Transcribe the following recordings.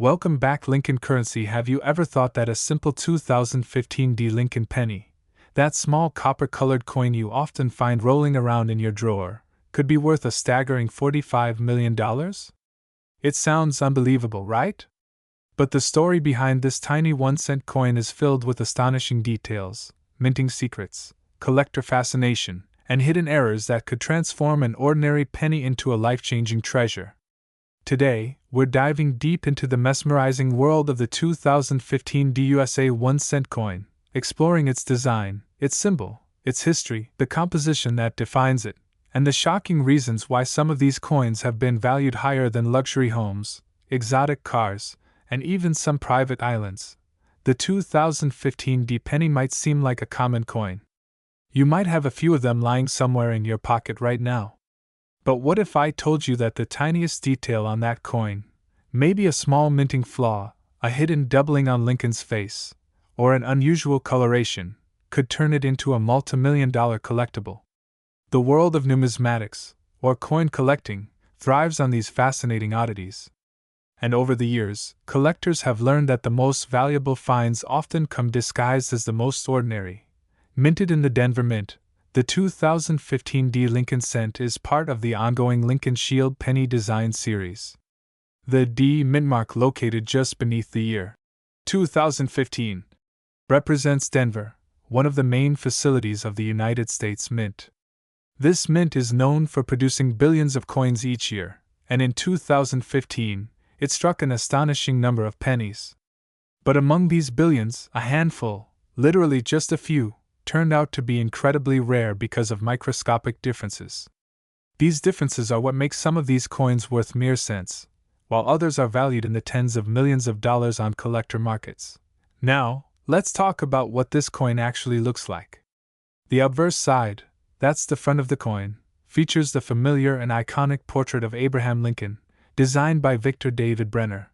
Welcome back, Lincoln Currency. Have you ever thought that a simple 2015 Lincoln penny, that small copper-colored coin you often find rolling around in your drawer, could be worth a staggering $45 million? It sounds unbelievable, right? But the story behind this tiny 1-cent coin is filled with astonishing details, minting secrets, collector fascination, and hidden errors that could transform an ordinary penny into a life-changing treasure. Today, we're diving deep into the mesmerizing world of the 2015 USA 1-cent coin, exploring its design, its symbol, its history, the composition that defines it, and the shocking reasons why some of these coins have been valued higher than luxury homes, exotic cars, and even some private islands. The 2015 penny might seem like a common coin. You might have a few of them lying somewhere in your pocket right now. But what if I told you that the tiniest detail on that coin, maybe a small minting flaw, a hidden doubling on Lincoln's face, or an unusual coloration, could turn it into a multi-million-dollar collectible? The world of numismatics, or coin collecting, thrives on these fascinating oddities. And over the years, collectors have learned that the most valuable finds often come disguised as the most ordinary. Minted in the Denver Mint, the 2015 Lincoln cent is part of the ongoing Lincoln Shield penny design series. The D mint mark, located just beneath the year 2015, represents Denver, one of the main facilities of the United States Mint. This mint is known for producing billions of coins each year, and in 2015, it struck an astonishing number of pennies. But among these billions, a handful, literally just a few, turned out to be incredibly rare because of microscopic differences. These differences are what make some of these coins worth mere cents, while others are valued in the tens of millions of dollars on collector markets. Now, let's talk about what this coin actually looks like. The obverse side, that's the front of the coin, features the familiar and iconic portrait of Abraham Lincoln, designed by Victor David Brenner.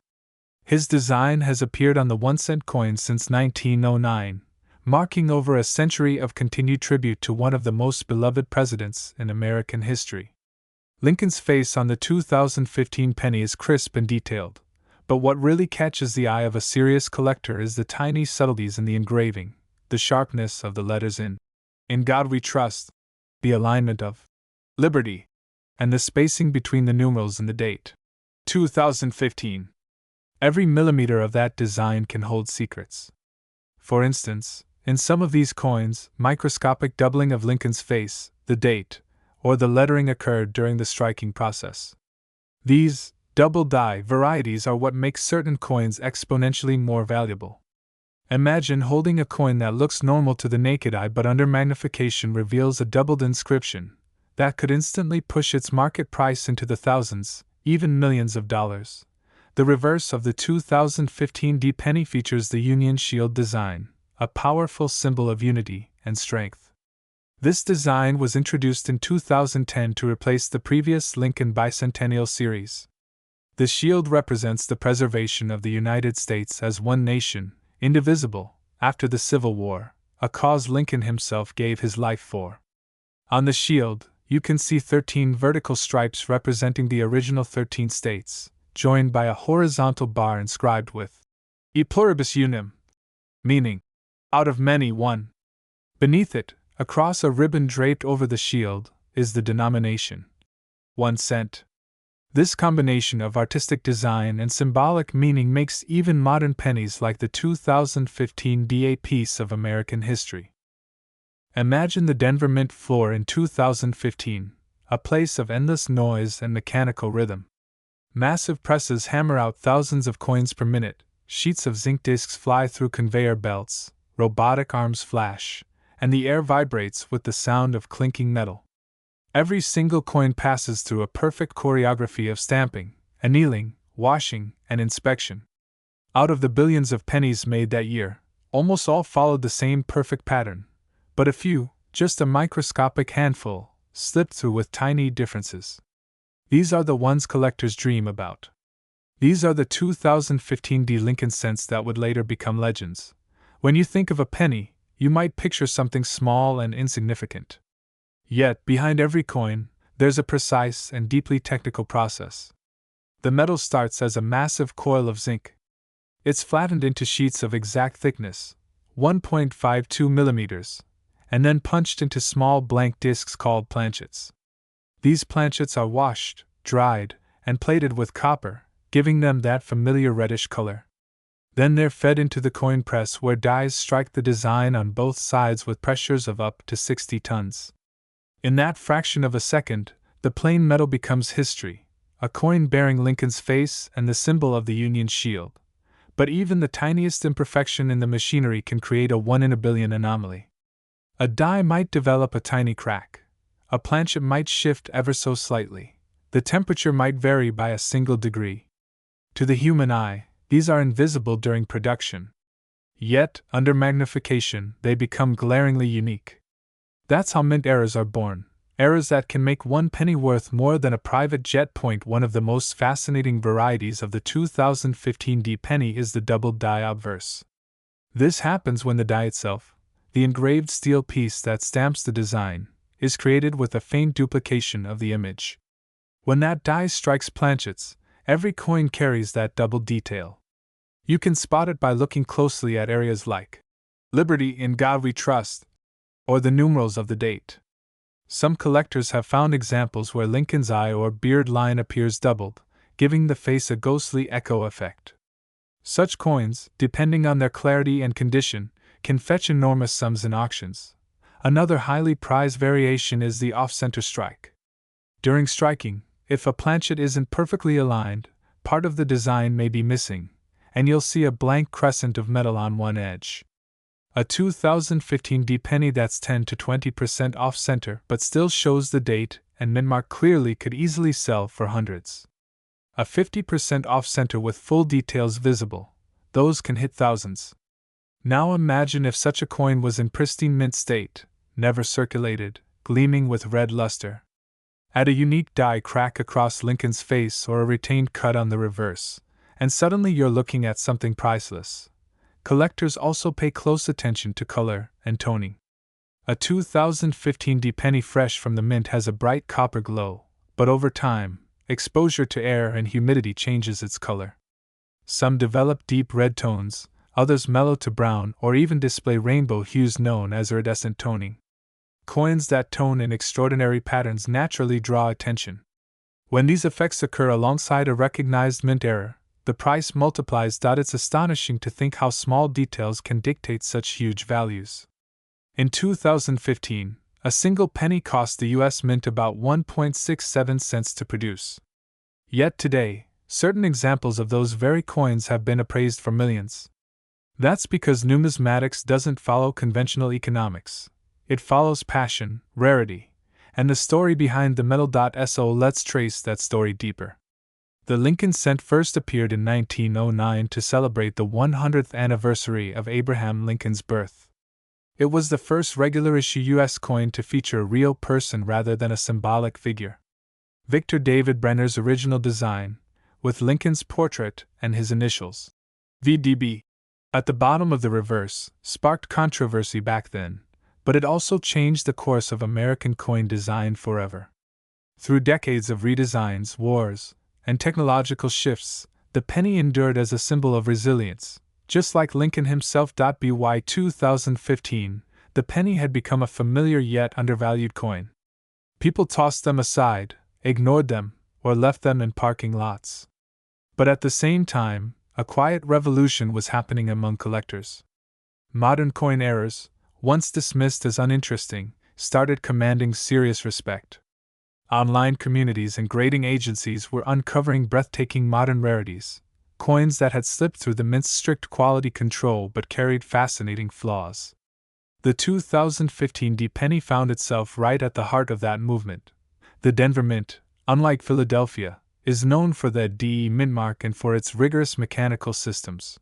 His design has appeared on the 1-cent coin since 1909, marking over a century of continued tribute to one of the most beloved presidents in American history. Lincoln's face on the 2015 penny is crisp and detailed, but what really catches the eye of a serious collector is the tiny subtleties in the engraving, the sharpness of the letters "In God We Trust," the alignment of Liberty, and the spacing between the numerals and the date 2015. Every millimeter of that design can hold secrets. For instance, in some of these coins, microscopic doubling of Lincoln's face, the date, or the lettering occurred during the striking process. These double die varieties are what makes certain coins exponentially more valuable. Imagine holding a coin that looks normal to the naked eye but under magnification reveals a doubled inscription that could instantly push its market price into the thousands, even millions of dollars. The reverse of the 2015 penny features the Union Shield design, a powerful symbol of unity and strength. This design was introduced in 2010 to replace the previous Lincoln Bicentennial series. The shield represents the preservation of the United States as one nation, indivisible, after the Civil War, a cause Lincoln himself gave his life for. On the shield, you can see 13 vertical stripes representing the original 13 states, joined by a horizontal bar inscribed with E pluribus unum, meaning, out of many, one. Beneath it, across a ribbon draped over the shield, is the denomination 1 cent. This combination of artistic design and symbolic meaning makes even modern pennies like the 2015 a piece of American history. Imagine the Denver Mint floor in 2015, a place of endless noise and mechanical rhythm. Massive presses hammer out thousands of coins per minute, sheets of zinc discs fly through conveyor belts, robotic arms flash, and the air vibrates with the sound of clinking metal. Every single coin passes through a perfect choreography of stamping, annealing, washing, and inspection. Out of the billions of pennies made that year, almost all followed the same perfect pattern, but a few, just a microscopic handful, slipped through with tiny differences. These are the ones collectors dream about. These are the 2015 Lincoln cents that would later become legends. When you think of a penny, you might picture something small and insignificant. Yet, behind every coin, there's a precise and deeply technical process. The metal starts as a massive coil of zinc, It's flattened into sheets of exact thickness, 1.52 millimeters, and then punched into small blank discs called planchets. These planchets are washed, dried, and plated with copper, giving them that familiar reddish color. Then they're fed into the coin press where dies strike the design on both sides with pressures of up to 60 tons. In that fraction of a second, the plain metal becomes history, a coin bearing Lincoln's face and the symbol of the Union shield. But even the tiniest imperfection in the machinery can create a 1 in a billion anomaly. A die might develop a tiny crack. A planchet might shift ever so slightly. The temperature might vary by a single degree. To the human eye, these are invisible during production. Yet, under magnification, they become glaringly unique. That's how mint errors are born, errors that can make 1 penny worth more than a private jet. One of the most fascinating varieties of the 2015 D penny is the double die obverse. This happens when the die itself, the engraved steel piece that stamps the design, is created with a faint duplication of the image. When that die strikes planchets, every coin carries that double detail. You can spot it by looking closely at areas like Liberty, in God We Trust, or the numerals of the date. Some collectors have found examples where Lincoln's eye or beard line appears doubled, giving the face a ghostly echo effect. Such coins, depending on their clarity and condition, can fetch enormous sums in auctions. Another highly prized variation is the off-center strike. During striking, if a planchet isn't perfectly aligned, part of the design may be missing, and you'll see a blank crescent of metal on one edge. A 2015 D penny that's 10 to 20% off-center but still shows the date and mint mark clearly could easily sell for hundreds. A 50% off-center with full details visible, those can hit thousands. Now imagine if such a coin was in pristine mint state, never circulated, gleaming with red luster. Add a unique die crack across Lincoln's face or a retained cut on the reverse, and suddenly you're looking at something priceless. Collectors also pay close attention to color and toning. A 2015 D penny fresh from the mint has a bright copper glow, but over time, exposure to air and humidity changes its color. Some develop deep red tones, others mellow to brown or even display rainbow hues known as iridescent toning. Coins that tone in extraordinary patterns naturally draw attention. When these effects occur alongside a recognized mint error, the price multiplies. It's astonishing to think how small details can dictate such huge values. In 2015, a single penny cost the U.S. Mint about 1.67 cents to produce. Yet today, certain examples of those very coins have been appraised for millions. That's because numismatics doesn't follow conventional economics. It follows passion, rarity, and the story behind the metal. So let's trace that story deeper. The Lincoln cent first appeared in 1909 to celebrate the 100th anniversary of Abraham Lincoln's birth. It was the first regular-issue U.S. coin to feature a real person rather than a symbolic figure. Victor David Brenner's original design, with Lincoln's portrait and his initials, VDB, at the bottom of the reverse, sparked controversy back then, but it also changed the course of American coin design forever. Through decades of redesigns, wars, and technological shifts, the penny endured as a symbol of resilience. Just like Lincoln himself. By 2015, the penny had become a familiar yet undervalued coin. People tossed them aside, ignored them, or left them in parking lots. But at the same time, a quiet revolution was happening among collectors. Modern coin errors, once dismissed as uninteresting, started commanding serious respect. Online communities and grading agencies were uncovering breathtaking modern rarities, coins that had slipped through the mint's strict quality control but carried fascinating flaws. The 2015 D penny found itself right at the heart of that movement. The Denver Mint, unlike Philadelphia, is known for the DE mint mark and for its rigorous mechanical systems.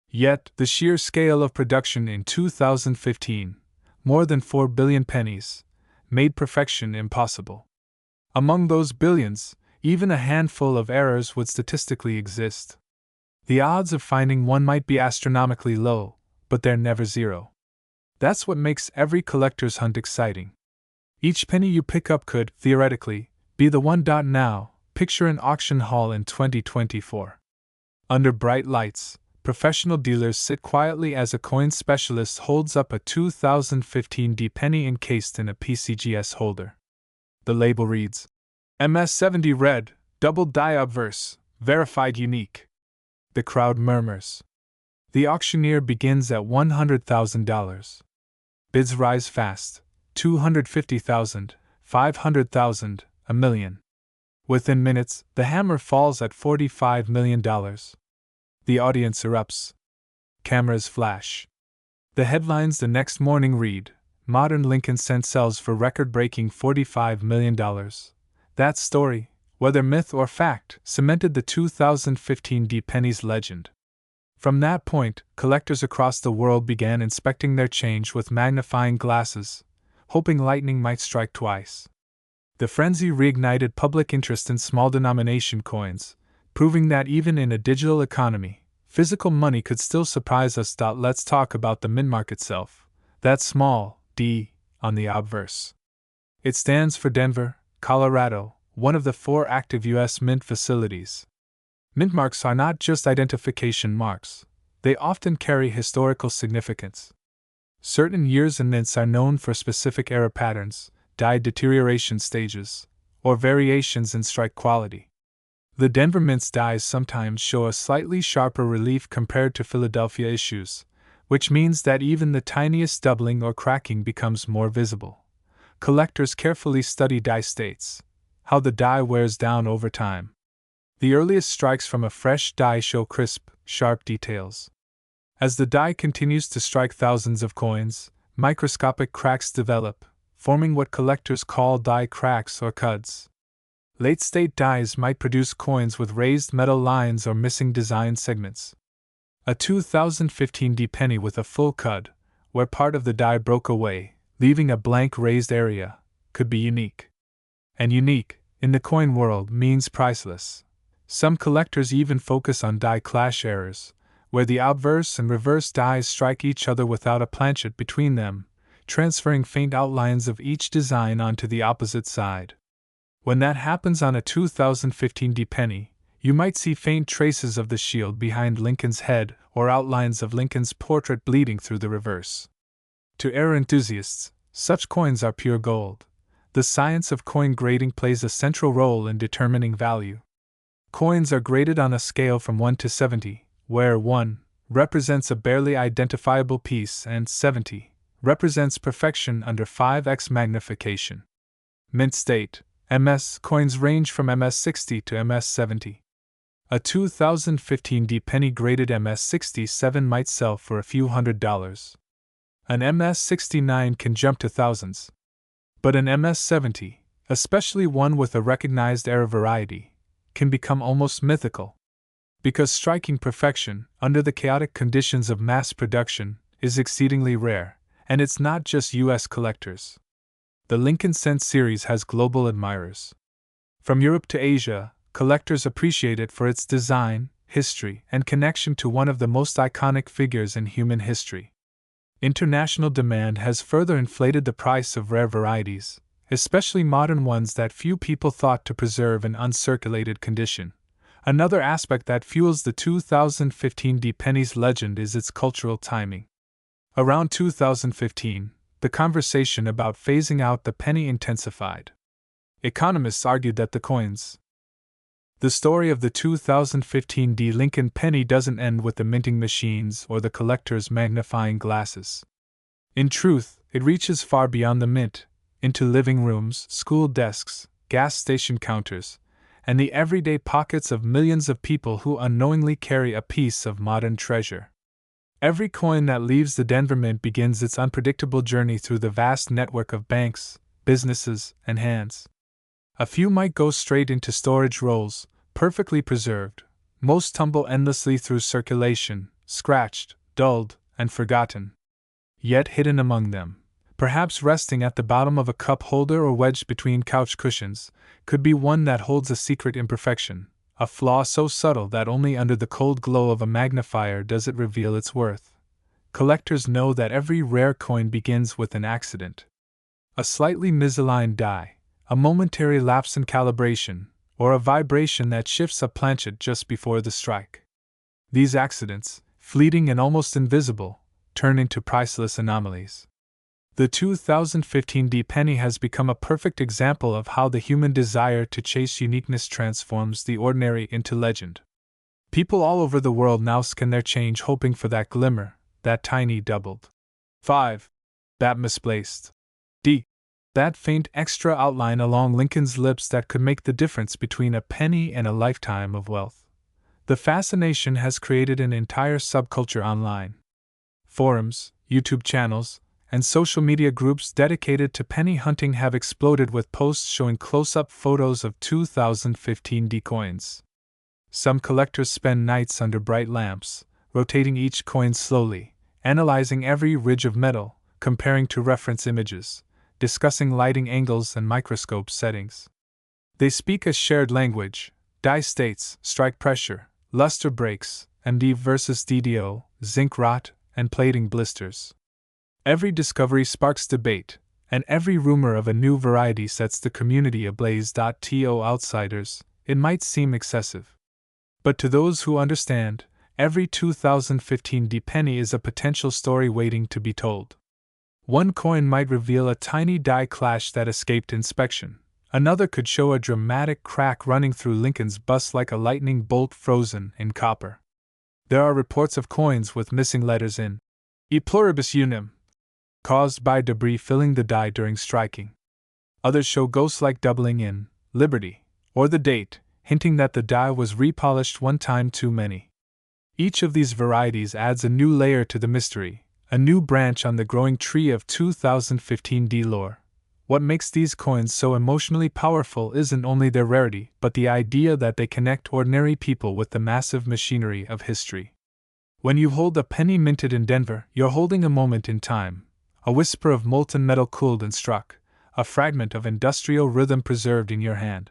Yet, the sheer scale of production in 2015, more than 4 billion pennies, made perfection impossible. Among those billions, even a handful of errors would statistically exist. The odds of finding one might be astronomically low, but they're never zero. That's what makes every collector's hunt exciting. Each penny you pick up could, theoretically, be the one. Now, picture an auction hall in 2024. Under bright lights, professional dealers sit quietly as a coin specialist holds up a 2015 D penny encased in a PCGS holder. The label reads, MS70 red, double die obverse, verified unique. The crowd murmurs. The auctioneer begins at $100,000. Bids rise fast, 250,000, 500,000, a million. Within minutes, the hammer falls at $45 million. The audience erupts. Cameras flash. The headlines the next morning read, Modern Lincoln Cent sells for record-breaking $45 million. That story, whether myth or fact, cemented the 2015 D Pennies legend. From that point, collectors across the world began inspecting their change with magnifying glasses, hoping lightning might strike twice. The frenzy reignited public interest in small-denomination coins, proving that even in a digital economy, physical money could still surprise us. Let's talk about the mint mark itself, that small d on the obverse. It stands for Denver, Colorado, one of the 4 active U.S. mint facilities. Mint marks are not just identification marks, they often carry historical significance. Certain years and mints are known for specific error patterns, die deterioration stages, or variations in strike quality. The Denver Mint's dies sometimes show a slightly sharper relief compared to Philadelphia issues, which means that even the tiniest doubling or cracking becomes more visible. Collectors carefully study die states, how the die wears down over time. The earliest strikes from a fresh die show crisp, sharp details. As the die continues to strike thousands of coins, microscopic cracks develop, forming what collectors call die cracks or cuds. Late-state dies might produce coins with raised metal lines or missing design segments. A 2015 D penny with a full cud, where part of the die broke away, leaving a blank raised area, could be unique. And unique, in the coin world, means priceless. Some collectors even focus on die clash errors, where the obverse and reverse dies strike each other without a planchet between them, transferring faint outlines of each design onto the opposite side. When that happens on a 2015 D penny, you might see faint traces of the shield behind Lincoln's head or outlines of Lincoln's portrait bleeding through the reverse. To error enthusiasts, such coins are pure gold. The science of coin grading plays a central role in determining value. Coins are graded on a scale from 1 to 70, where 1 represents a barely identifiable piece and 70 represents perfection under 5x magnification. Mint state, MS coins range from MS60 to MS70. A 2015 D penny graded MS67 might sell for a few $100s. An MS69 can jump to thousands. But an MS70, especially one with a recognized error variety, can become almost mythical. Because striking perfection, under the chaotic conditions of mass production, is exceedingly rare, and it's not just U.S. collectors. The Lincoln Cent series has global admirers. From Europe to Asia, collectors appreciate it for its design, history, and connection to one of the most iconic figures in human history. International demand has further inflated the price of rare varieties, especially modern ones that few people thought to preserve in uncirculated condition. Another aspect that fuels the 2015 D penny's legend is its cultural timing. Around 2015, the conversation about phasing out the penny intensified. Economists argued that the story of the 2015 D Lincoln penny doesn't end with the minting machines or the collector's magnifying glasses. In truth, it reaches far beyond the mint, into living rooms, school desks, gas station counters, and the everyday pockets of millions of people who unknowingly carry a piece of modern treasure. Every coin that leaves the Denver Mint begins its unpredictable journey through the vast network of banks, businesses, and hands. A few might go straight into storage rolls, perfectly preserved. Most tumble endlessly through circulation, scratched, dulled, and forgotten. Yet hidden among them, perhaps resting at the bottom of a cup holder or wedged between couch cushions, could be one that holds a secret imperfection, a flaw so subtle that only under the cold glow of a magnifier does it reveal its worth. Collectors know that every rare coin begins with an accident. A slightly misaligned die, a momentary lapse in calibration, or a vibration that shifts a planchet just before the strike. These accidents, fleeting and almost invisible, turn into priceless anomalies. The 2015 D penny has become a perfect example of how the human desire to chase uniqueness transforms the ordinary into legend. People all over the world now scan their change hoping for that glimmer, that tiny doubled 5, that misplaced D, that faint extra outline along Lincoln's lips that could make the difference between a penny and a lifetime of wealth. The fascination has created an entire subculture online. Forums, YouTube channels, and social media groups dedicated to penny hunting have exploded with posts showing close-up photos of 2015 D coins. Some collectors spend nights under bright lamps, rotating each coin slowly, analyzing every ridge of metal, comparing to reference images, discussing lighting angles and microscope settings. They speak a shared language: die states, strike pressure, luster breaks, MD versus DDO, zinc rot, and plating blisters. Every discovery sparks debate, and every rumor of a new variety sets the community ablaze. To outsiders, it might seem excessive. But to those who understand, every 2015 D penny is a potential story waiting to be told. One coin might reveal a tiny die clash that escaped inspection. Another could show a dramatic crack running through Lincoln's bust like a lightning bolt frozen in copper. There are reports of coins with missing letters in E pluribus unum, caused by debris filling the die during striking. Others show ghost-like doubling in Liberty, or the date, hinting that the die was repolished one time too many. Each of these varieties adds a new layer to the mystery, a new branch on the growing tree of 2015 D lore. What makes these coins so emotionally powerful isn't only their rarity, but the idea that they connect ordinary people with the massive machinery of history. When you hold a penny minted in Denver, you're holding a moment in time, a whisper of molten metal cooled and struck, a fragment of industrial rhythm preserved in your hand.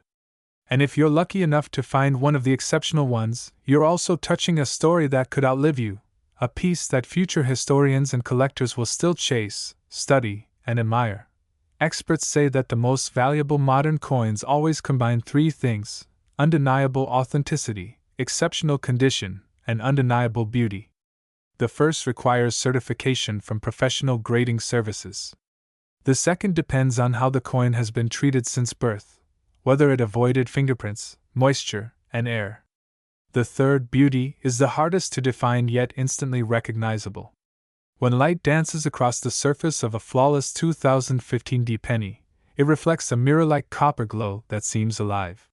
And if you're lucky enough to find one of the exceptional ones, you're also touching a story that could outlive you, a piece that future historians and collectors will still chase, study, and admire. Experts say that the most valuable modern coins always combine three things: undeniable authenticity, exceptional condition, and undeniable beauty. The first requires certification from professional grading services. The second depends on how the coin has been treated since birth, whether it avoided fingerprints, moisture, and air. The third, beauty, is the hardest to define yet instantly recognizable. When light dances across the surface of a flawless 2015 D penny, it reflects a mirror-like copper glow that seems alive.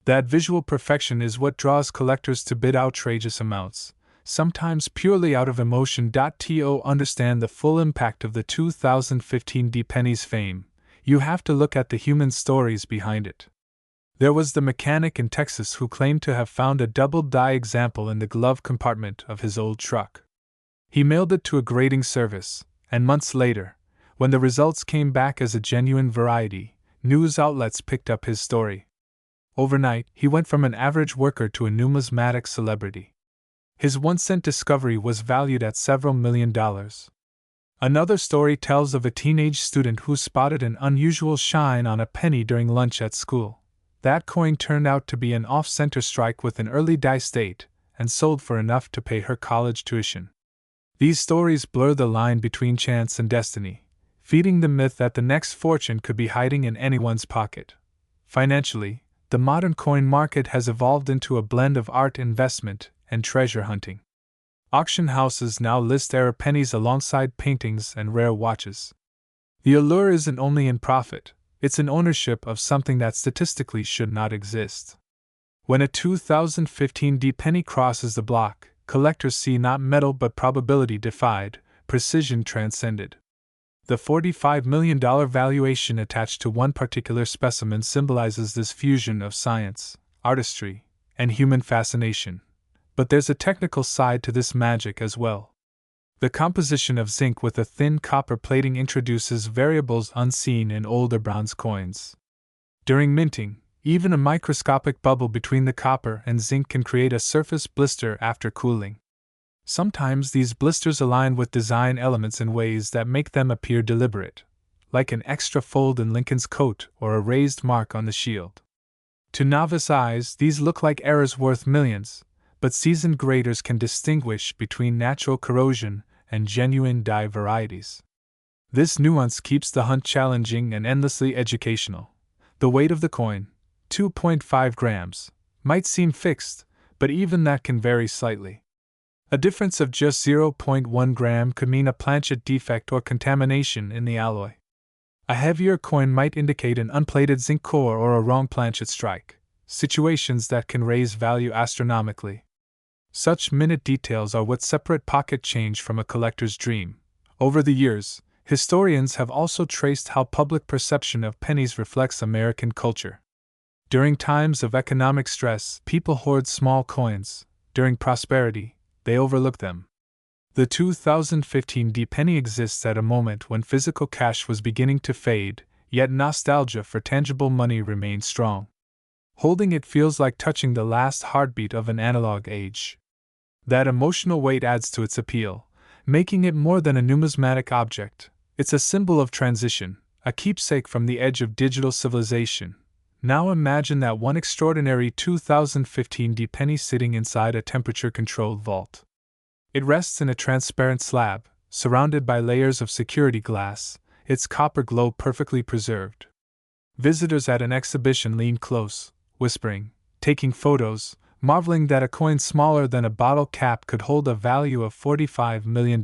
That visual perfection is what draws collectors to bid outrageous amounts, sometimes purely out of emotion. To understand the full impact of the 2015 D penny's fame, you have to look at the human stories behind it. There was the mechanic in Texas who claimed to have found a double die example in the glove compartment of his old truck. He mailed it to a grading service, and months later, when the results came back as a genuine variety, news outlets picked up his story. Overnight, he went from an average worker to a numismatic celebrity. His 1-cent discovery was valued at several $1 million. Another story tells of a teenage student who spotted an unusual shine on a penny during lunch at school. That coin turned out to be an off-center strike with an early die state, and sold for enough to pay her college tuition. These stories blur the line between chance and destiny, feeding the myth that the next fortune could be hiding in anyone's pocket. Financially, the modern coin market has evolved into a blend of art investment and treasure hunting. Auction houses now list rare pennies alongside paintings and rare watches. The allure isn't only in profit, it's in ownership of something that statistically should not exist. When a 2015 D penny crosses the block, collectors see not metal but probability defied, precision transcended. The $45 million valuation attached to one particular specimen symbolizes this fusion of science, artistry, and human fascination. But there's a technical side to this magic as well. The composition of zinc with a thin copper plating introduces variables unseen in older bronze coins. During minting, even a microscopic bubble between the copper and zinc can create a surface blister after cooling. Sometimes these blisters align with design elements in ways that make them appear deliberate, like an extra fold in Lincoln's coat or a raised mark on the shield. To novice eyes, these look like errors worth millions, but seasoned graders can distinguish between natural corrosion and genuine dye varieties. This nuance keeps the hunt challenging and endlessly educational. The weight of the coin, 2.5 grams, might seem fixed, but even that can vary slightly. A difference of just 0.1 gram could mean a planchet defect or contamination in the alloy. A heavier coin might indicate an unplated zinc core or a wrong planchet strike, situations that can raise value astronomically. Such minute details are what separate pocket change from a collector's dream. Over the years, historians have also traced how public perception of pennies reflects American culture. During times of economic stress, people hoard small coins. During prosperity, they overlook them. The 2015 penny exists at a moment when physical cash was beginning to fade, yet nostalgia for tangible money remained strong. Holding it feels like touching the last heartbeat of an analog age. That emotional weight adds to its appeal, making it more than a numismatic object. It's a symbol of transition, a keepsake from the edge of digital civilization. Now imagine that one extraordinary 2015 penny sitting inside a temperature-controlled vault. It rests in a transparent slab, surrounded by layers of security glass, its copper glow perfectly preserved. Visitors at an exhibition lean close, whispering, taking photos, marveling that a coin smaller than a bottle cap could hold a value of $45 million.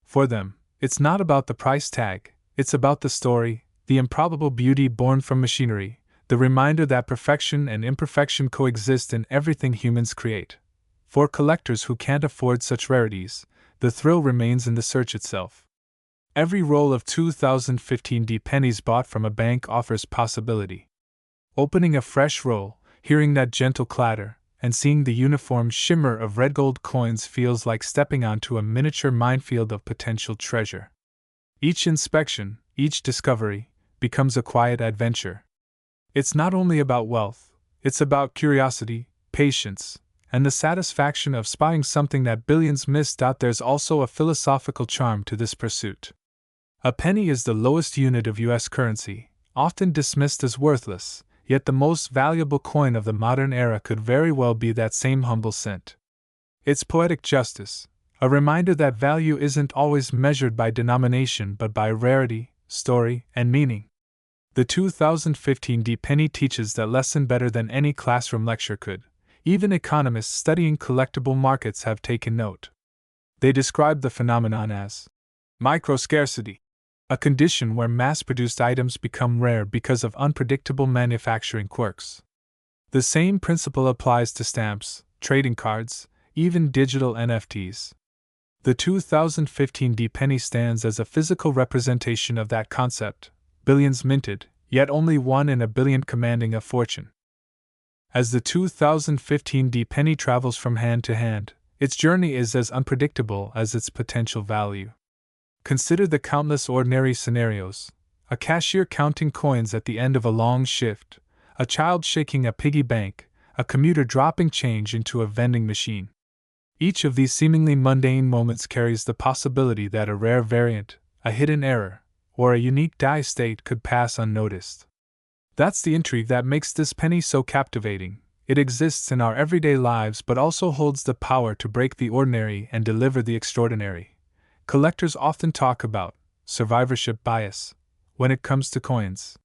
For them, it's not about the price tag, it's about the story, the improbable beauty born from machinery, the reminder that perfection and imperfection coexist in everything humans create. For collectors who can't afford such rarities, the thrill remains in the search itself. Every roll of 2015 pennies bought from a bank offers possibility. Opening a fresh roll, hearing that gentle clatter, and seeing the uniform shimmer of red gold coins feels like stepping onto a miniature minefield of potential treasure. Each inspection, each discovery, becomes a quiet adventure. It's not only about wealth, it's about curiosity, patience, and the satisfaction of spotting something that billions missed out. There's also a philosophical charm to this pursuit. A penny is the lowest unit of U.S. currency, often dismissed as worthless, yet the most valuable coin of the modern era could very well be that same humble cent. It's poetic justice, a reminder that value isn't always measured by denomination but by rarity, story, and meaning. The 2015 penny teaches that lesson better than any classroom lecture could. Even economists studying collectible markets have taken note. They describe the phenomenon as microscarcity, a condition where mass-produced items become rare because of unpredictable manufacturing quirks. The same principle applies to stamps, trading cards, even digital NFTs. The 2015 penny stands as a physical representation of that concept. Billions minted, yet only one in a billion commanding a fortune. As the 2015 penny travels from hand to hand, its journey is as unpredictable as its potential value. Consider the countless ordinary scenarios: a cashier counting coins at the end of a long shift, a child shaking a piggy bank, a commuter dropping change into a vending machine. Each of these seemingly mundane moments carries the possibility that a rare variant, a hidden error, or a unique die state could pass unnoticed. That's the intrigue that makes this penny so captivating. It exists in our everyday lives but also holds the power to break the ordinary and deliver the extraordinary. Collectors often talk about survivorship bias when it comes to coins.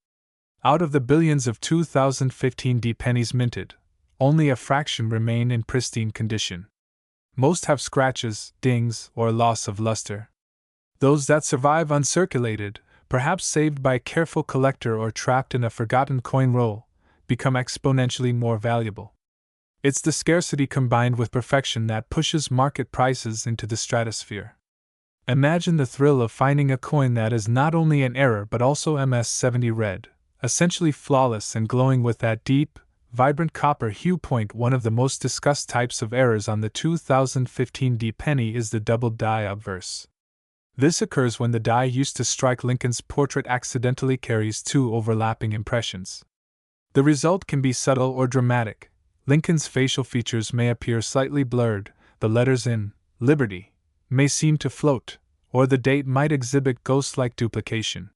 Out of the billions of 2015 pennies minted, only a fraction remain in pristine condition. Most have scratches, dings, or loss of luster. Those that survive uncirculated, perhaps saved by a careful collector or trapped in a forgotten coin roll, become exponentially more valuable. It's the scarcity combined with perfection that pushes market prices into the stratosphere. Imagine the thrill of finding a coin that is not only an error but also MS-70 red, essentially flawless and glowing with that deep, vibrant copper hue. One of the most discussed types of errors on the 2015 penny is the double die obverse. This occurs when the die used to strike Lincoln's portrait accidentally carries two overlapping impressions. The result can be subtle or dramatic. Lincoln's facial features may appear slightly blurred, the letters in Liberty may seem to float, or the date might exhibit ghost-like duplication.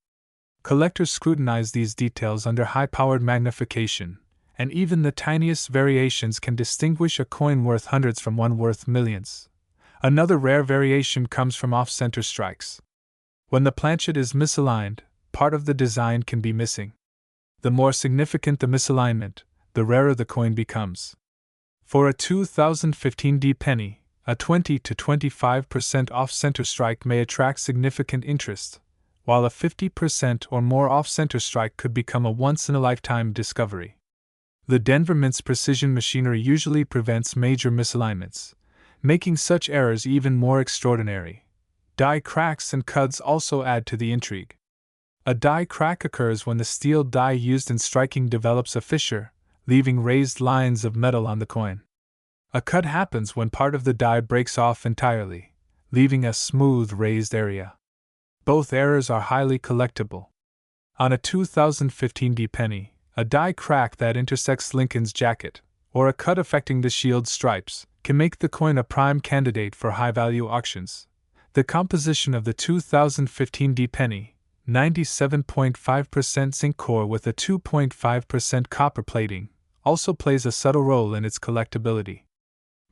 Collectors scrutinize these details under high-powered magnification, and even the tiniest variations can distinguish a coin worth hundreds from one worth millions. Another rare variation comes from off-center strikes. When the planchet is misaligned, part of the design can be missing. The more significant the misalignment, the rarer the coin becomes. For a 2015 D penny, a 20 to 25% off-center strike may attract significant interest, while a 50% or more off-center strike could become a once-in-a-lifetime discovery. The Denver Mint's precision machinery usually prevents major misalignments, making such errors even more extraordinary. Die cracks and cuds also add to the intrigue. A die crack occurs when the steel die used in striking develops a fissure, leaving raised lines of metal on the coin. A cud happens when part of the die breaks off entirely, leaving a smooth raised area. Both errors are highly collectible. On a 2015 D penny, a die crack that intersects Lincoln's jacket, or a cut affecting the shield stripes, can make the coin a prime candidate for high-value auctions. The composition of the 2015 D penny, 97.5% zinc core with a 2.5% copper plating, also plays a subtle role in its collectability.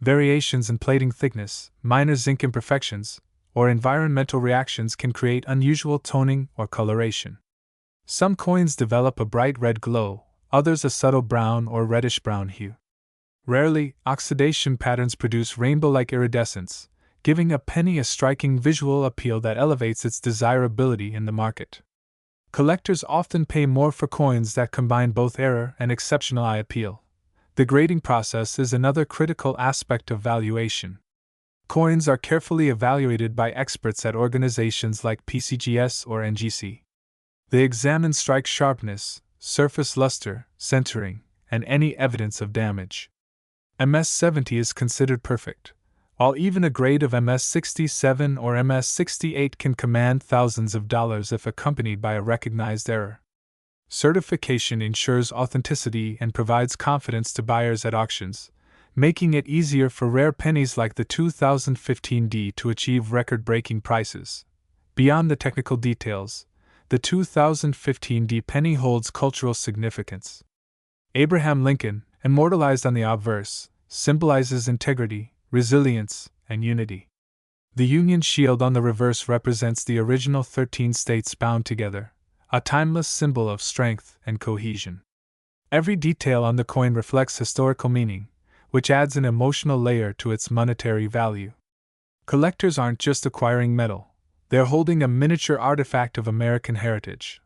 Variations in plating thickness, minor zinc imperfections, or environmental reactions can create unusual toning or coloration. Some coins develop a bright red glow, others a subtle brown or reddish-brown hue. Rarely, oxidation patterns produce rainbow-like iridescence, giving a penny a striking visual appeal that elevates its desirability in the market. Collectors often pay more for coins that combine both error and exceptional eye appeal. The grading process is another critical aspect of valuation. Coins are carefully evaluated by experts at organizations like PCGS or NGC. They examine strike sharpness, surface luster, centering, and any evidence of damage. MS-70 is considered perfect, while even a grade of MS-67 or MS-68 can command thousands of dollars if accompanied by a recognized error. Certification ensures authenticity and provides confidence to buyers at auctions, making it easier for rare pennies like the 2015 D to achieve record-breaking prices. Beyond the technical details, the 2015 D penny holds cultural significance. Abraham Lincoln, immortalized on the obverse, symbolizes integrity, resilience, and unity. The Union Shield on the reverse represents the original 13 states bound together, a timeless symbol of strength and cohesion. Every detail on the coin reflects historical meaning, which adds an emotional layer to its monetary value. Collectors aren't just acquiring metal, they're holding a miniature artifact of American heritage.